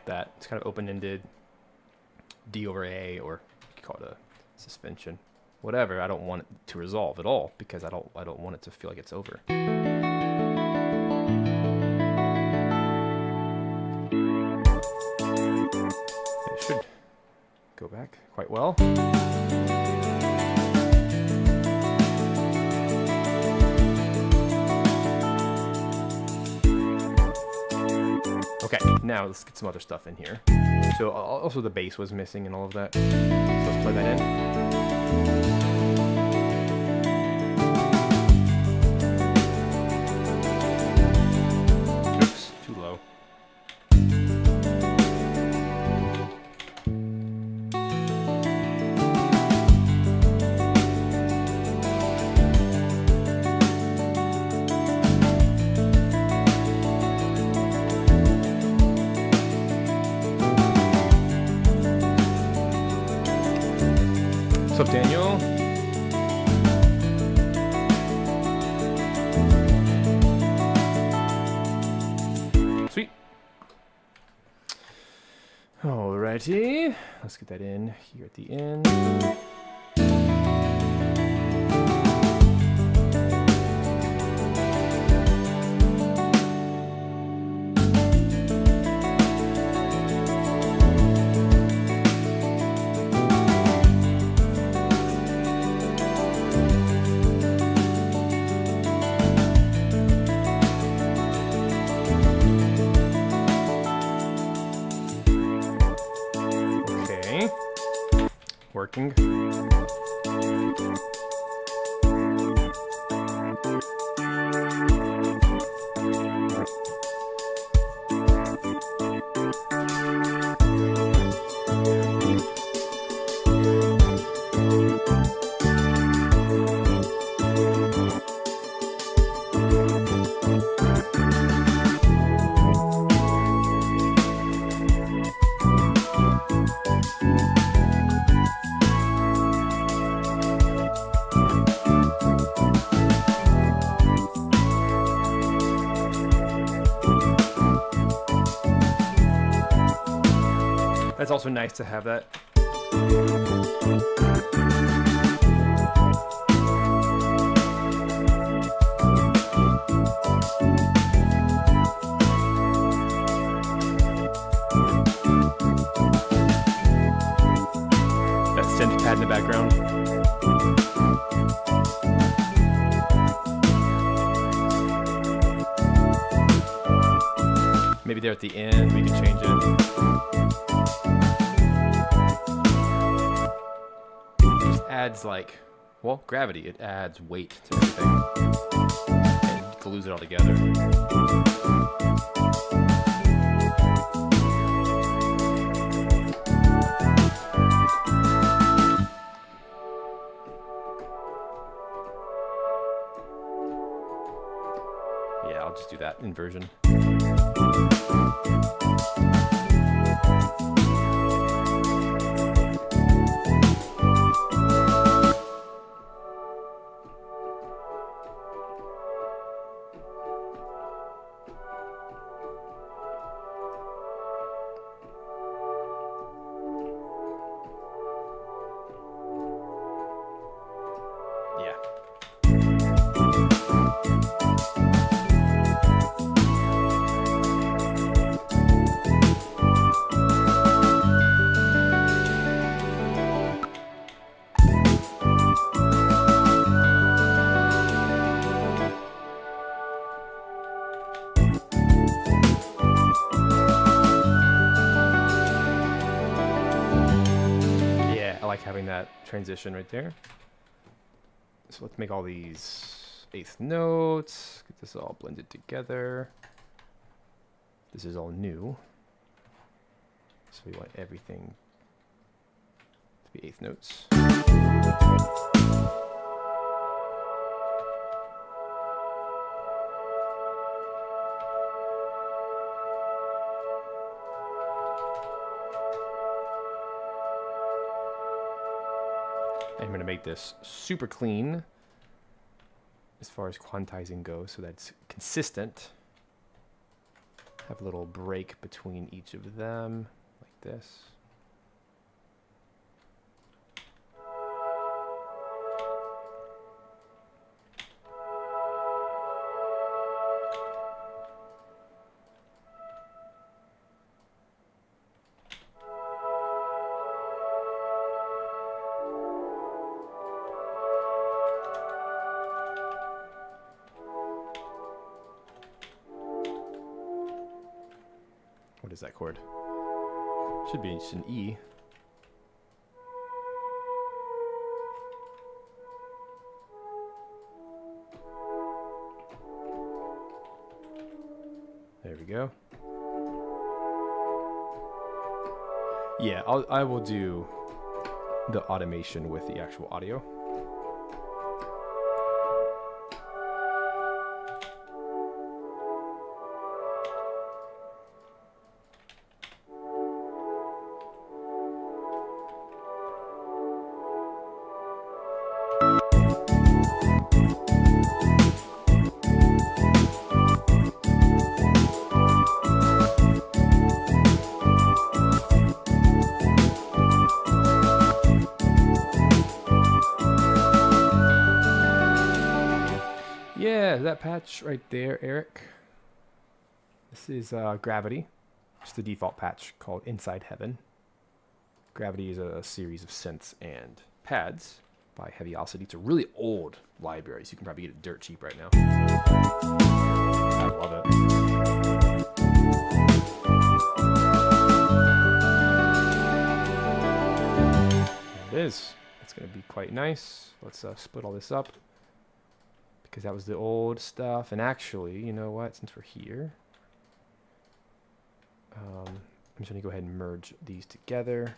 That. It's kind of open-ended D over A, or you call it a suspension. Whatever. I don't want it to resolve at all because I don't want it to feel like it's over. It should go back quite well. Okay, now let's get some other stuff in here. So also the bass was missing and all of that. So let's plug that in. Oops, too low. What's up, Daniel? Sweet. Alrighty. Let's get that in here at the end. working. That's also nice to have that. That synth pad in the background. Maybe there at the end we can change it. Adds like, well, gravity. It adds weight to everything and glues it all together. Yeah, I'll just do that inversion. Having that transition right there. So let's make all these 8th notes, get this all blended together. This is all new, so we want everything to be 8th notes. I'm going to make this super clean as far as quantizing goes, so that's consistent. Have a little break between each of them, like this. What is that chord? Should be just an E. There we go. Yeah, I will do the automation with the actual audio. Yeah, that patch right there, Eric. This is Gravity. It's the default patch called Inside Heaven. Gravity is a series of synths and pads by Heavyosity. It's a really old library, so you can probably get it dirt cheap right now. I love it. There it is. It's going to be quite nice. Let's split all this up, because that was the old stuff. And actually, you know what? Since we're here, I'm just going to go ahead and merge these together,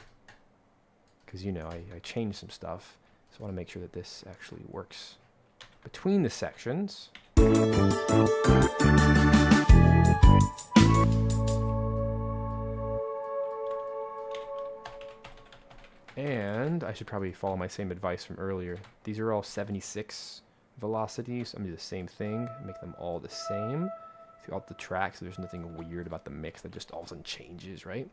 because, you know, I changed some stuff. So I want to make sure that this actually works between the sections. And I should probably follow my same advice from earlier. These are all 76 velocities. I'm going to do the same thing, make them all the same throughout the track, so there's nothing weird about the mix that just all of a sudden changes, right?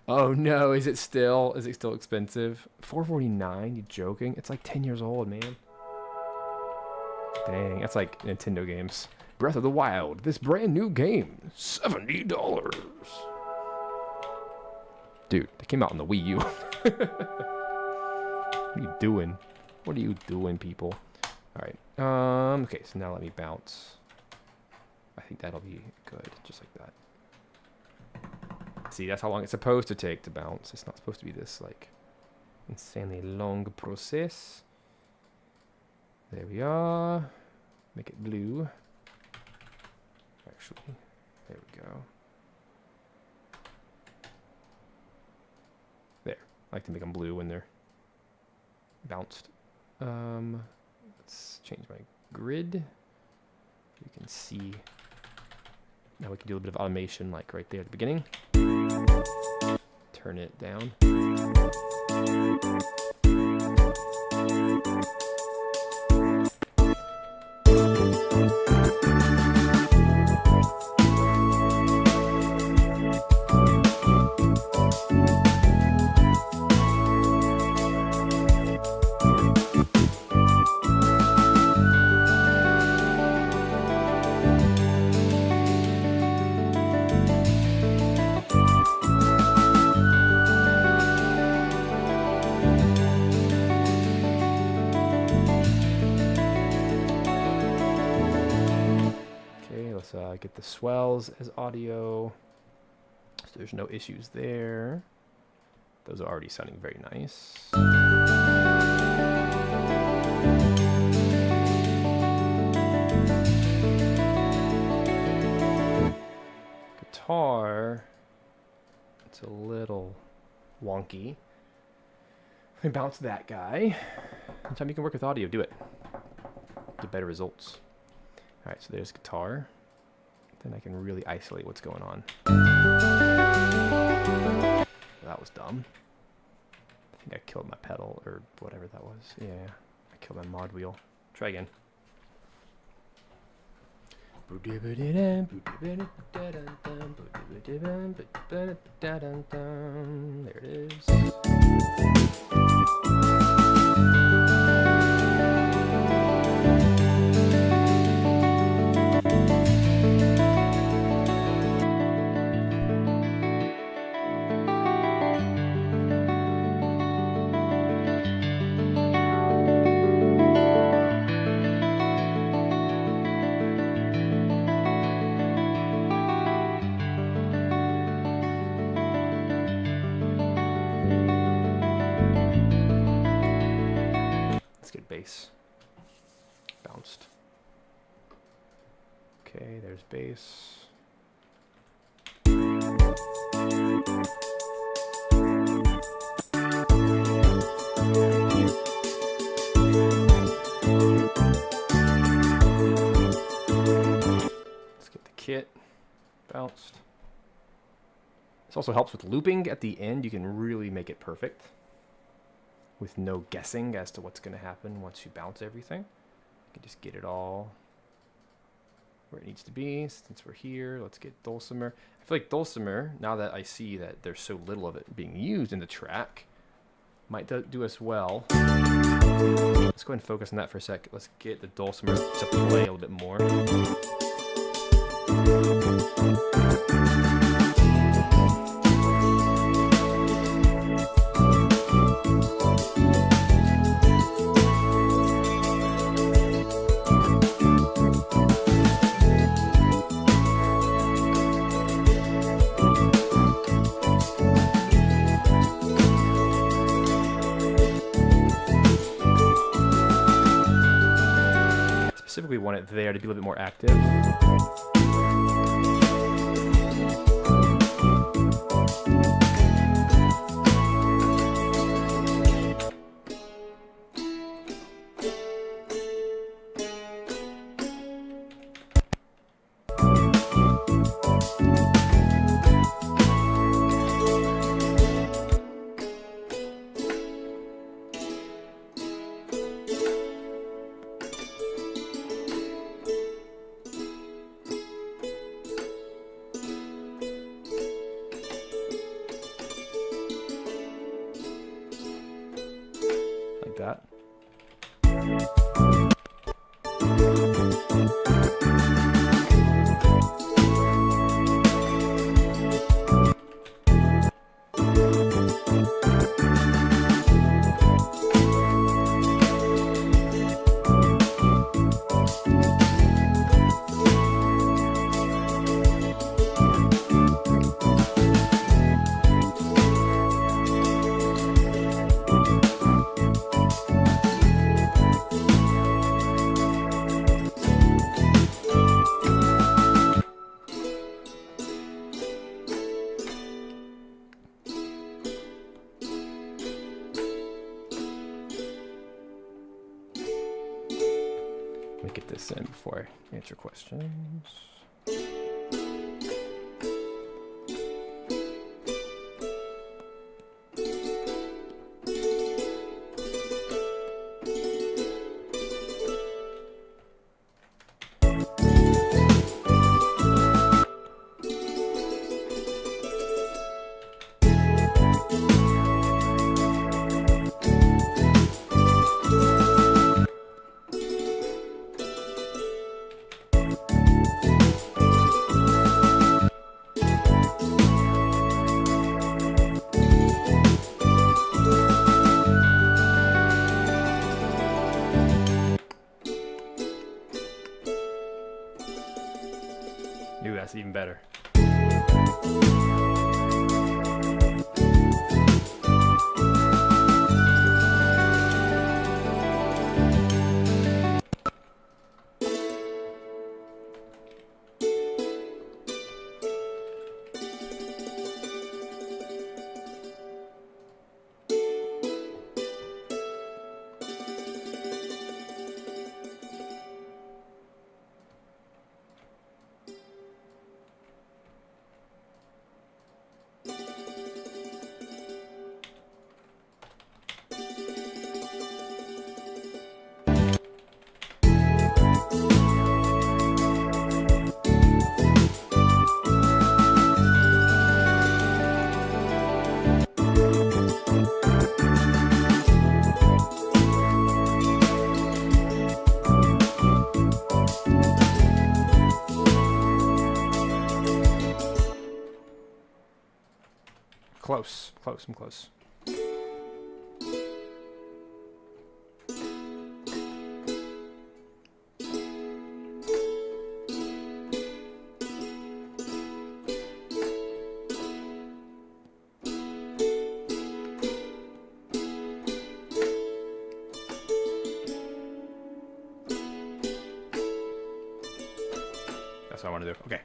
Oh no, is it still expensive? $449? You joking? It's like 10 years old, man. Dang, that's like Nintendo games. Breath of the Wild, this brand new game, $70. Dude, they came out on the Wii U. What are you doing? What are you doing, people? Alright, okay, so now let me bounce. I think that'll be good, just like that. See, that's how long it's supposed to take to bounce. It's not supposed to be this, like, insanely long process. There we are. Make it blue. Actually, there we go. There. I like to make them blue when they're bounced. Let's change my grid. You can see. Now we can do a little bit of automation, like right there at the beginning. Turn it down. Get the swells as audio, so there's no issues there. Those are already sounding very nice. Guitar, it's a little wonky. Let me bounce that guy. Anytime you can work with audio, do it. Get better results. All right, so there's guitar. Then I can really isolate what's going on. That was dumb. I think I killed my pedal or whatever that was. Yeah, I killed my mod wheel. Try again. There it is. Bass. Bounced. Okay, there's bass. Let's get the kit bounced. This also helps with looping at the end. You can really make it perfect, with no guessing as to what's going to happen once you bounce everything. You can just get it all where it needs to be. Since we're here, let's get dulcimer. I feel like dulcimer, now that I see that there's so little of it being used in the track, might do us well. Let's go ahead and focus on that for a sec. Let's get the dulcimer to play a little bit more. specifically want it there to be a little bit more active. That. Let me get this in before I answer questions. Ooh, that's even better. Close, I'm close. That's what I want to do. Okay.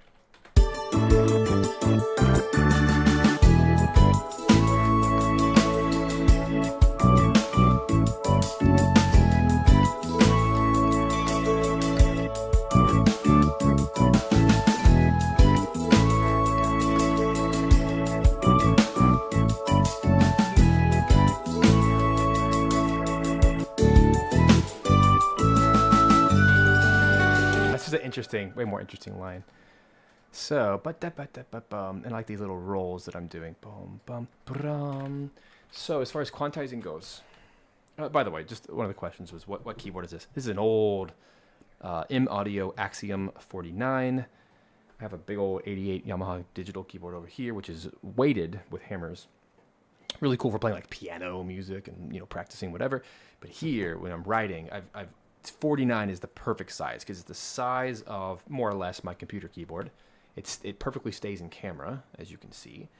An interesting, way more interesting line. So, and I like these little rolls that I'm doing. Boom, bum, brum. So, as far as quantizing goes, by the way, just one of the questions was, what keyboard is this? This is an old M Audio Axiom 49. I have a big old 88 Yamaha digital keyboard over here, which is weighted with hammers. Really cool for playing like piano music and, you know, practicing whatever. But here, when I'm writing, 49 is the perfect size because it's the size of more or less my computer keyboard. It perfectly stays in camera, as you can see.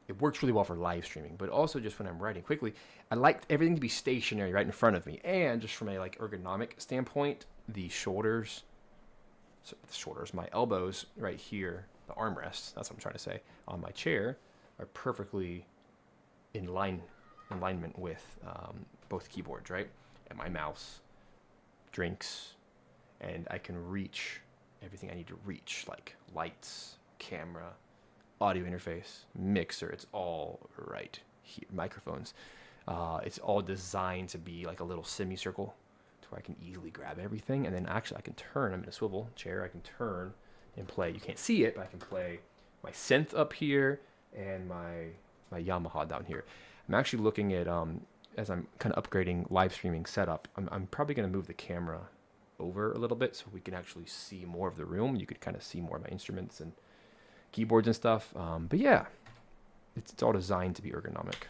It works really well for live streaming, but also just when I'm writing quickly, I like everything to be stationary right in front of me. And just from a like ergonomic standpoint, the shoulders, my elbows right here, the armrests, that's what I'm trying to say, on my chair are perfectly in alignment with both keyboards, right? And my mouse, drinks, and I can reach everything I need to reach, like lights, camera, audio interface, mixer. It's all right here. Microphones. It's all designed to be like a little semicircle to where I can easily grab everything. And then actually I can turn, I'm in a swivel chair, I can turn and play. You can't see it, but I can play my synth up here and my Yamaha down here. I'm actually looking at, as I'm kind of upgrading live streaming setup, I'm probably going to move the camera over a little bit so we can actually see more of the room. You could kind of see more of my instruments and keyboards and stuff. But yeah, it's all designed to be ergonomic.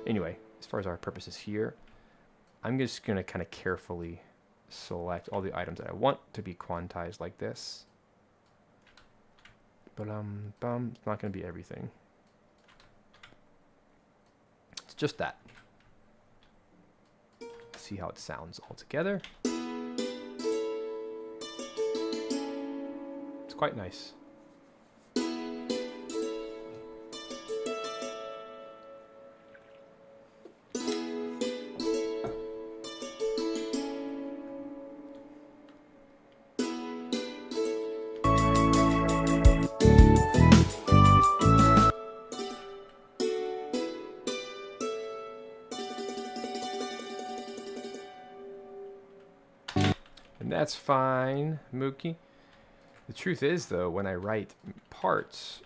Anyway, as far as our purposes here, I'm just going to kind of carefully select all the items that I want to be quantized like this. But it's not going to be everything. It's just that. See how it sounds all together. It's quite nice. And that's fine, Mookie. The truth is, though, when I write parts,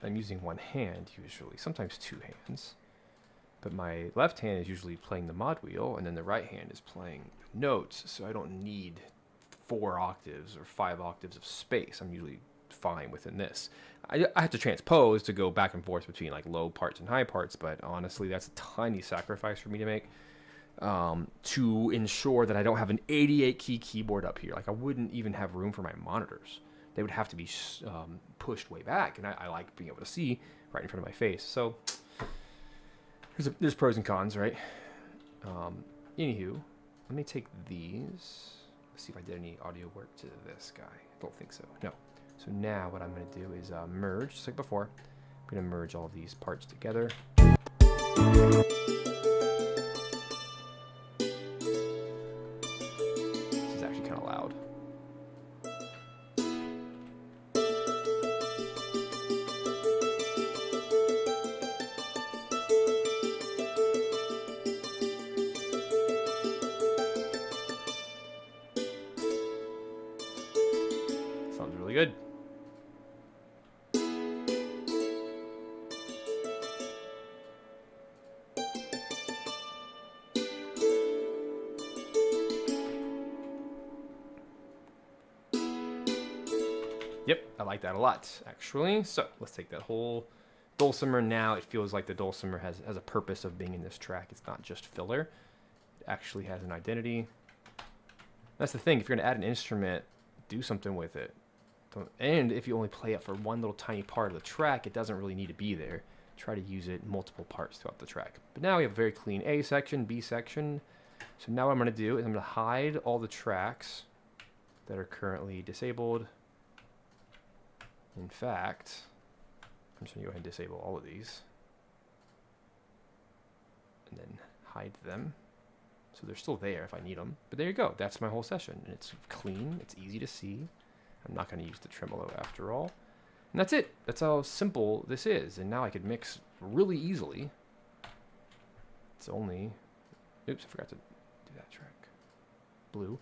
I'm using one hand usually, sometimes two hands. But my left hand is usually playing the mod wheel, and then the right hand is playing notes, so I don't need 4 octaves or 5 octaves of space. I'm usually fine within this. I have to transpose to go back and forth between like low parts and high parts, but honestly, that's a tiny sacrifice for me to make. To ensure that I don't have an 88 key keyboard up here. Like I wouldn't even have room for my monitors. They would have to be pushed way back, and I like being able to see right in front of my face. So there's pros and cons, right? Anywho, let me take these. Let's see if I did any audio work to this guy. I don't think so. No. So now what I'm going to do is merge, just like before. I'm going to merge all of these parts together. Sounds really good. Yep, I like that a lot, actually. So let's take that whole dulcimer now. It feels like the dulcimer has a purpose of being in this track. It's not just filler. It actually has an identity. That's the thing. If you're going to add an instrument, do something with it. And if you only play it for one little tiny part of the track, it doesn't really need to be there. Try to use it in multiple parts throughout the track. But now we have a very clean A section, B section. So now what I'm going to do is I'm going to hide all the tracks that are currently disabled. In fact, I'm just going to go ahead and disable all of these. And then hide them. So they're still there if I need them. But there you go. That's my whole session. And it's clean. It's easy to see. I'm not going to use the tremolo after all. And that's it. That's how simple this is. And now I could mix really easily. It's only... Oops, I forgot to do that track. Blue.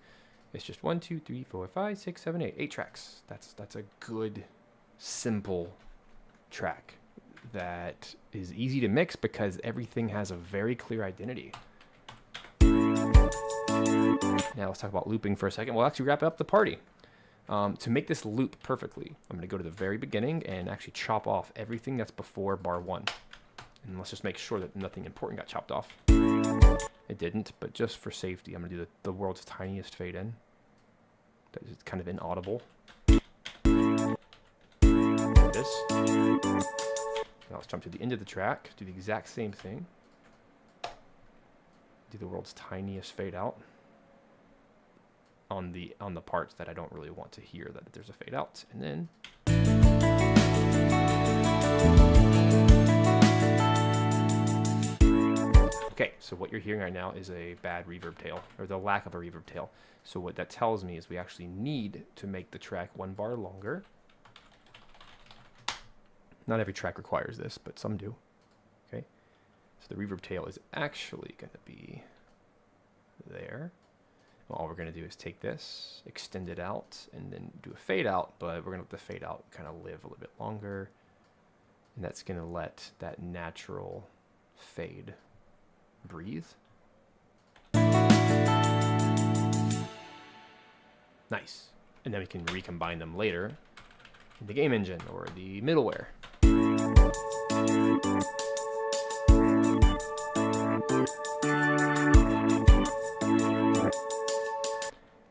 It's just 1, 2, 3, 4, 5, 6, 7, 8. 8 tracks. That's a good, simple track that is easy to mix because everything has a very clear identity. Now let's talk about looping for a second. We'll actually wrap up the party. To make this loop perfectly, I'm going to go to the very beginning and actually chop off everything that's before bar 1. And let's just make sure that nothing important got chopped off. It didn't, but just for safety, I'm going to do the world's tiniest fade in. That is kind of inaudible. There it is. Now let's jump to the end of the track, do the exact same thing. Do the world's tiniest fade out. on the parts that I don't really want to hear that there's a fade out. And then okay, so what you're hearing right now is a bad reverb tail, or the lack of a reverb tail. So what that tells me is we actually need to make the track 1 bar longer. Not every track requires this, but some do. Okay, so the reverb tail is actually going to be there. Well, all we're going to do is take this, extend it out, and then do a fade out, but we're going to let the fade out kind of live a little bit longer. And that's going to let that natural fade breathe. Nice. And then we can recombine them later in the game engine or the middleware.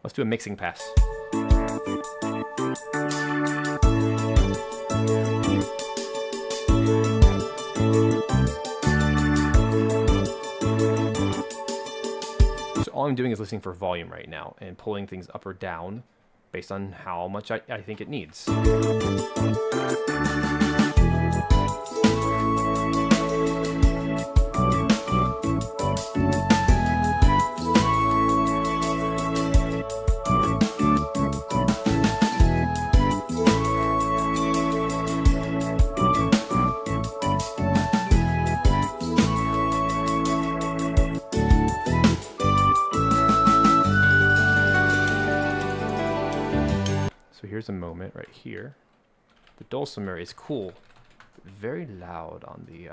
Let's do a mixing pass. So all I'm doing is listening for volume right now and pulling things up or down based on how much I think it needs. So here's a moment right here. The dulcimer is cool, but very loud on the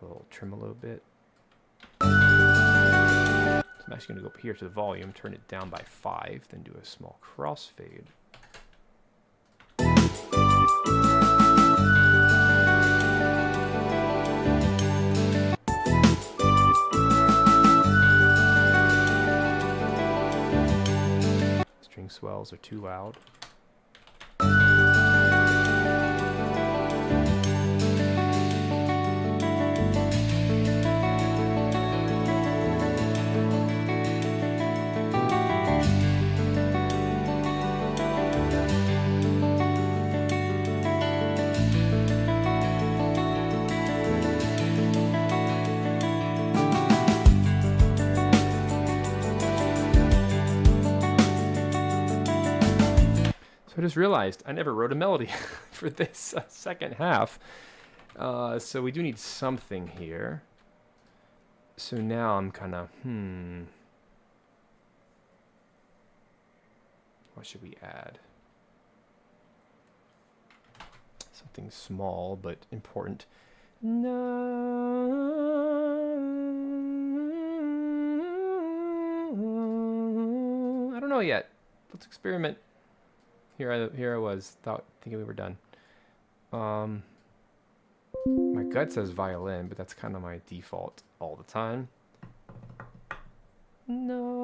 little tremolo bit. So I'm actually going to go up here to the volume, turn it down by 5, then do a small crossfade. String swells are too loud. I just realized I never wrote a melody for this second half. So we do need something here. So now I'm kind of, what should we add? Something small but important. No, I don't know yet. Let's experiment. Here I was, thinking we were done. My gut says violin, but that's kind of my default all the time. No.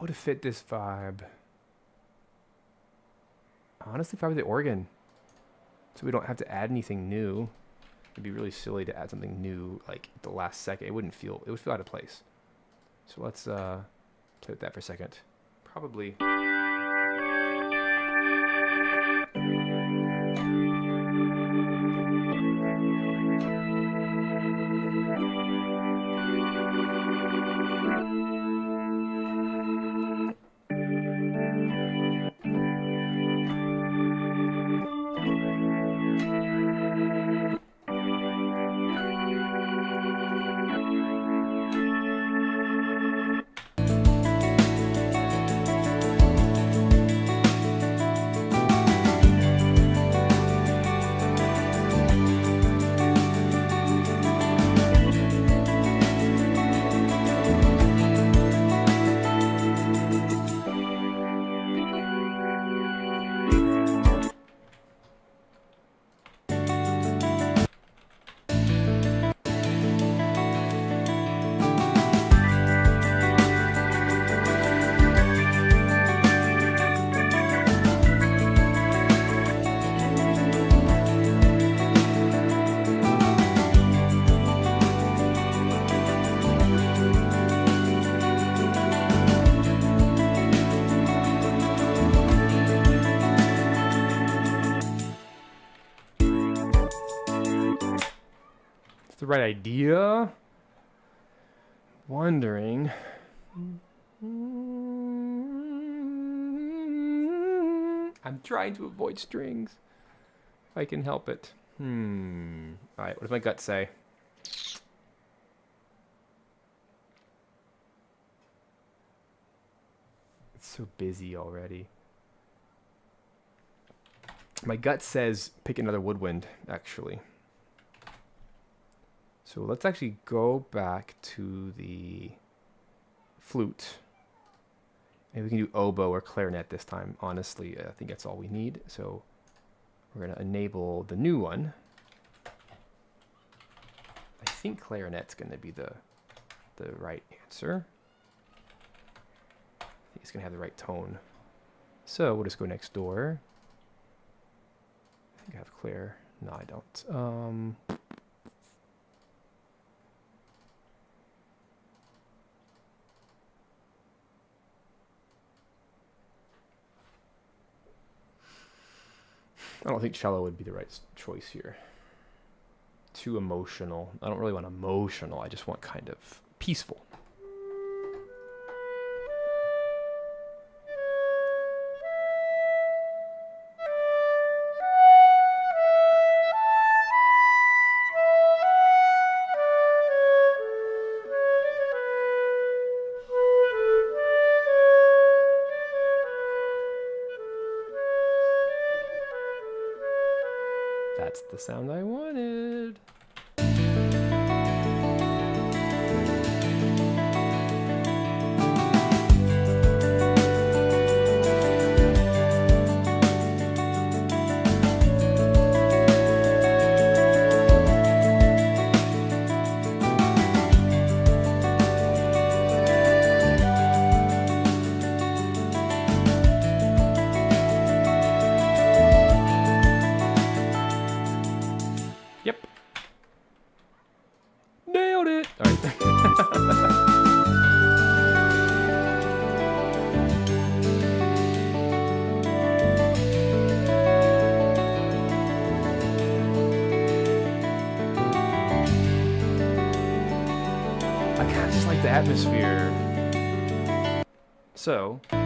Oh, to fit this vibe. Honestly, probably the organ. So we don't have to add anything new. It'd be really silly to add something new like at the last second. It would feel out of place. So let's play with that for a second. Probably. the right idea. Wondering. I'm trying to avoid strings. If I can help it. Alright, what does my gut say? It's so busy already. My gut says pick another woodwind, actually. So let's actually go back to the flute. Maybe we can do oboe or clarinet this time. Honestly, I think that's all we need. So we're going to enable the new one. I think clarinet's going to be the right answer. I think it's going to have the right tone. So we'll just go next door. I think I have clear. No, I don't. I don't think cello would be the right choice here. Too emotional. I don't really want emotional. I just want kind of peaceful. That's the sound I wanted. Atmosphere. So as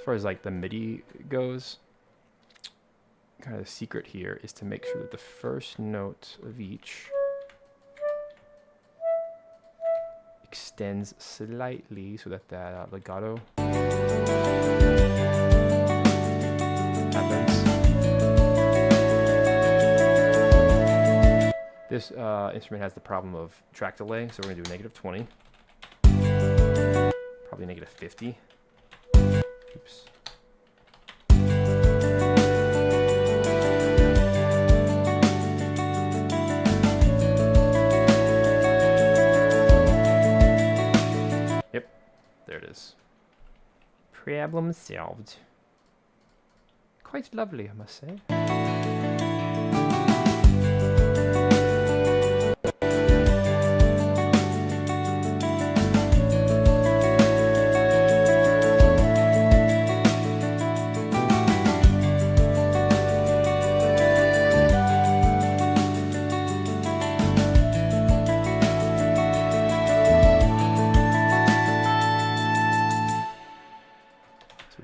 far as like the MIDI goes, kind of the secret here is to make sure that the first note of each extends slightly so that that legato happens. This instrument has the problem of track delay, so we're going to do -20. Probably -50. Oops. Yep, there it is. Problem solved. Quite lovely, I must say.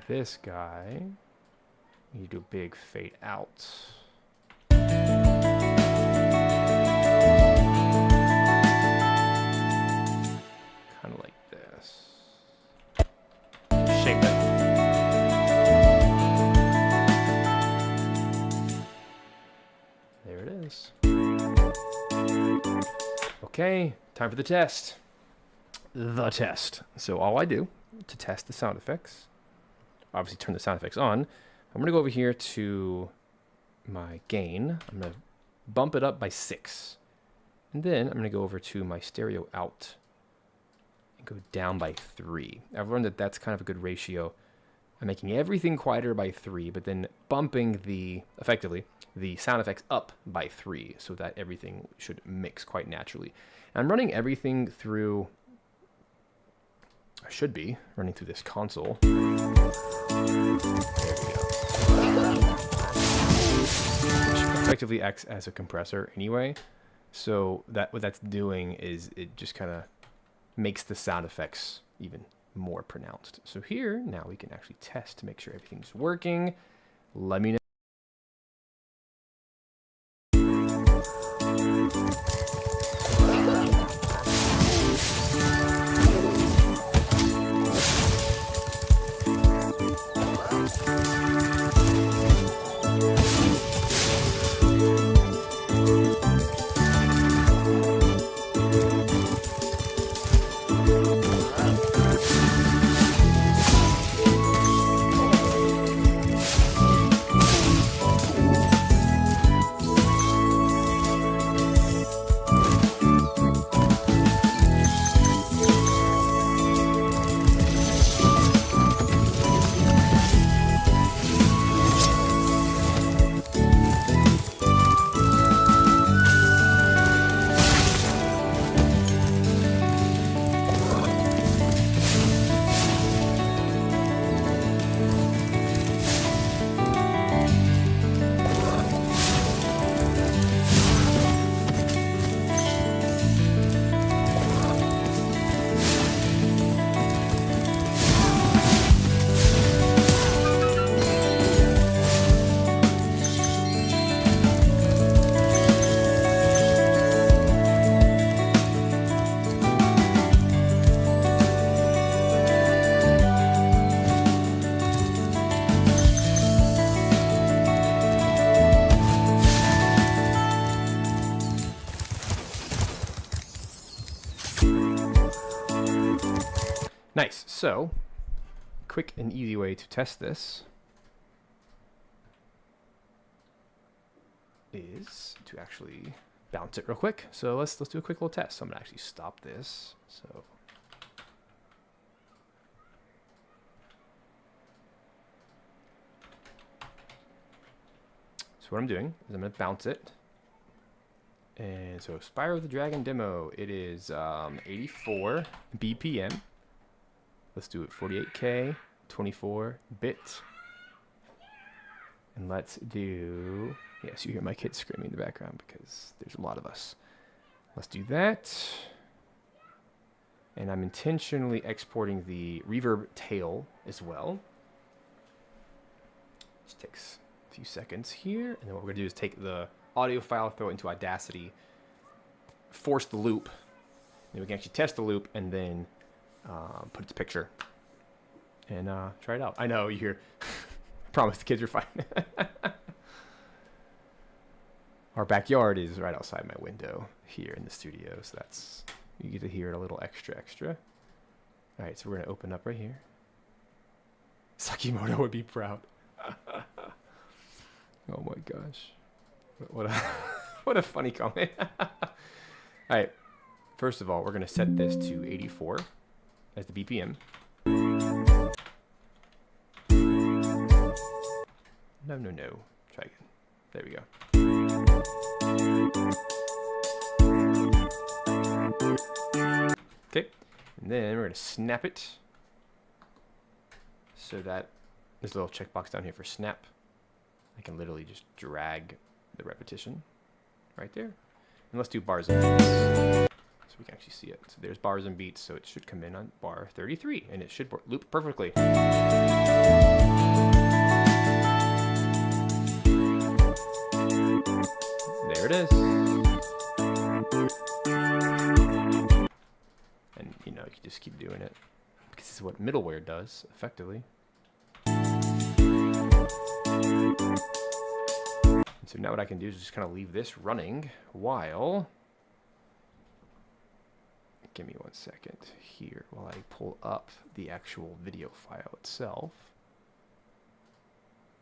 This guy, you do a big fade out. Kind of like this. Shape it. There it is. Okay, time for the test. The test. So all I do to test the sound effects, obviously turn the sound effects on. I'm going to go over here to my gain. I'm going to bump it up by 6. And then I'm going to go over to my stereo out and go down by 3. I've learned that that's kind of a good ratio. I'm making everything quieter by 3, but then bumping effectively the sound effects up by 3 so that everything should mix quite naturally. And I'm running everything through I should be running through this console. There we go. Which effectively acts as a compressor anyway. So what that's doing is it just kind of makes the sound effects even more pronounced. So here, now we can actually test to make sure everything's working. Let me know. Nice. So, quick and easy way to test this is to actually bounce it real quick. So let's do a quick little test. So I'm gonna actually stop this. So what I'm doing is I'm gonna bounce it. And so Spyro the Dragon demo, it is 84 BPM. Let's do it 48K, 24-bit. And let's do, yes, you hear my kids screaming in the background because there's a lot of us. Let's do that. And I'm intentionally exporting the reverb tail as well. Just takes a few seconds here. And then what we're gonna do is take the audio file, throw it into Audacity, force the loop. Then we can actually test the loop and then put it to picture and try it out. I know you hear, promise the kids are fine. Our backyard is right outside my window here in the studio, so that's, you get to hear it a little extra. All right, so we're gonna open up right here. Sakimoto would be proud. Oh my gosh, what a what a funny comment. All right, first of all, we're gonna set this to 84 as the BPM. No. Try again. There we go. Okay, and then we're gonna snap it so that there's a little checkbox down here for snap. I can literally just drag the repetition right there. And let's do bars and beats so we can actually see it. So there's bars and beats, so it should come in on bar 33 and it should loop perfectly. There it is. And you know, you can just keep doing it because this is what middleware does effectively. So now what I can do is just kind of leave this running while, give me 1 second here while I pull up the actual video file itself,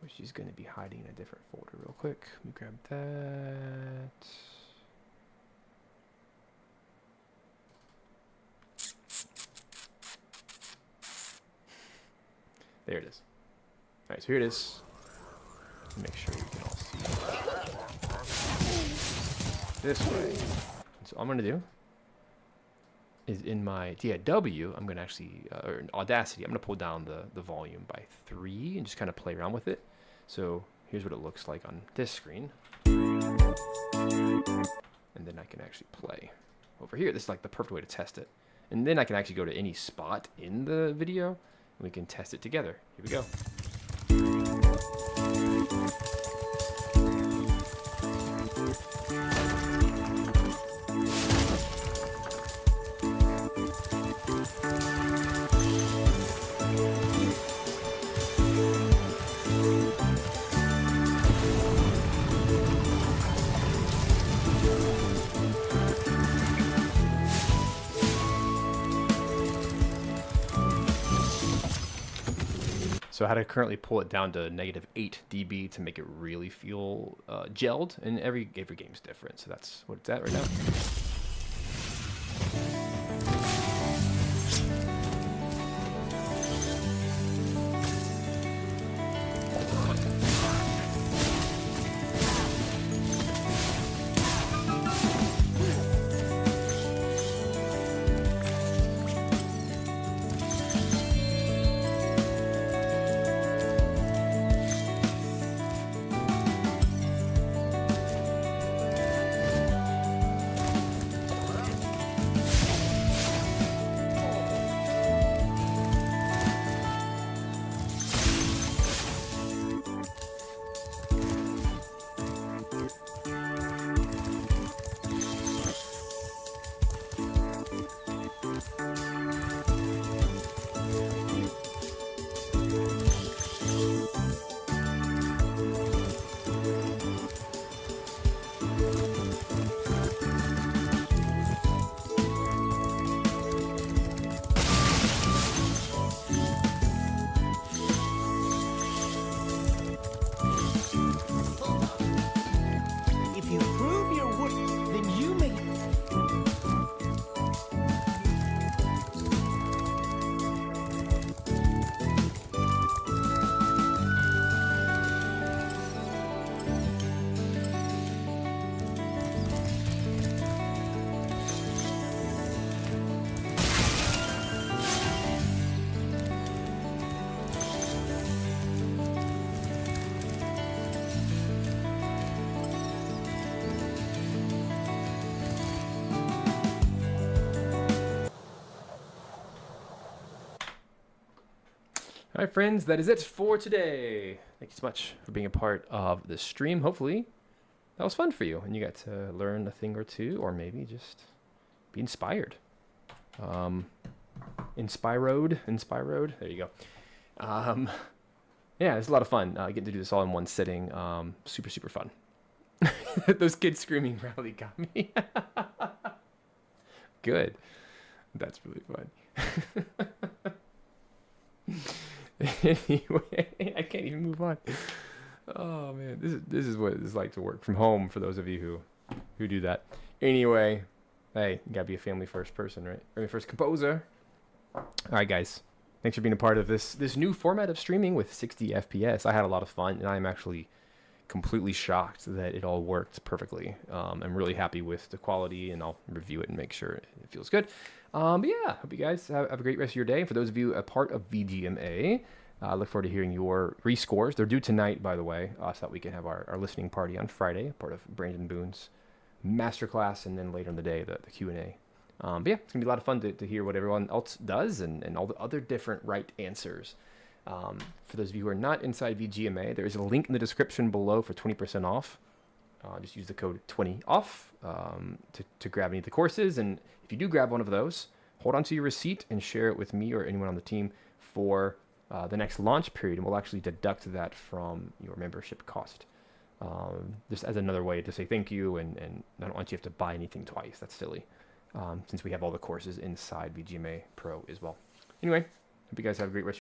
which is going to be hiding in a different folder real quick. Let me grab that. There it is. All right, so here it is. Make sure you can all see this way. And so all I'm going to do is in my DAW, I'm going to actually, or in Audacity, I'm going to pull down the volume by 3 and just kind of play around with it. So here's what it looks like on this screen. And then I can actually play over here. This is like the perfect way to test it. And then I can actually go to any spot in the video and we can test it together. Here we go. So I had to currently pull it down to -8 dB to make it really feel gelled, and every game's different, so that's what it's at right now. All right, friends, that is it for today. Thank you so much for being a part of this stream. Hopefully, that was fun for you, and you got to learn a thing or two, or maybe just be inspired. Inspiroed. There you go. Yeah, it's a lot of fun getting to do this all in one sitting. Super fun. Those kids screaming really got me. Good. That's really fun. Anyway, I can't even move on. Oh man, this is what it's like to work from home for those of you who do that. Anyway, hey, you gotta be a family first person, right? Family first composer. All right, guys, thanks for being a part of this new format of streaming with 60 FPS. I had a lot of fun, and I'm actually completely shocked that it all worked perfectly. I'm really happy with the quality, and I'll review it and make sure it feels good. But yeah, hope you guys have a great rest of your day. For those of you a part of VGMA, I look forward to hearing your rescores. They're due tonight, by the way, so that we can have our listening party on Friday, part of Brandon Boone's masterclass, and then later in the day, the Q&A. But yeah, it's going to be a lot of fun to hear what everyone else does and all the other different right answers. For those of you who are not inside VGMA, there is a link in the description below for 20% off. Just use the code 20OFF to grab any of the courses. And if you do grab one of those, hold on to your receipt and share it with me or anyone on the team for the next launch period. And we'll actually deduct that from your membership cost. Just as another way to say thank you. And I don't want you to have to buy anything twice. That's silly. Since we have all the courses inside VGMA Pro as well. Anyway, hope you guys have a great rest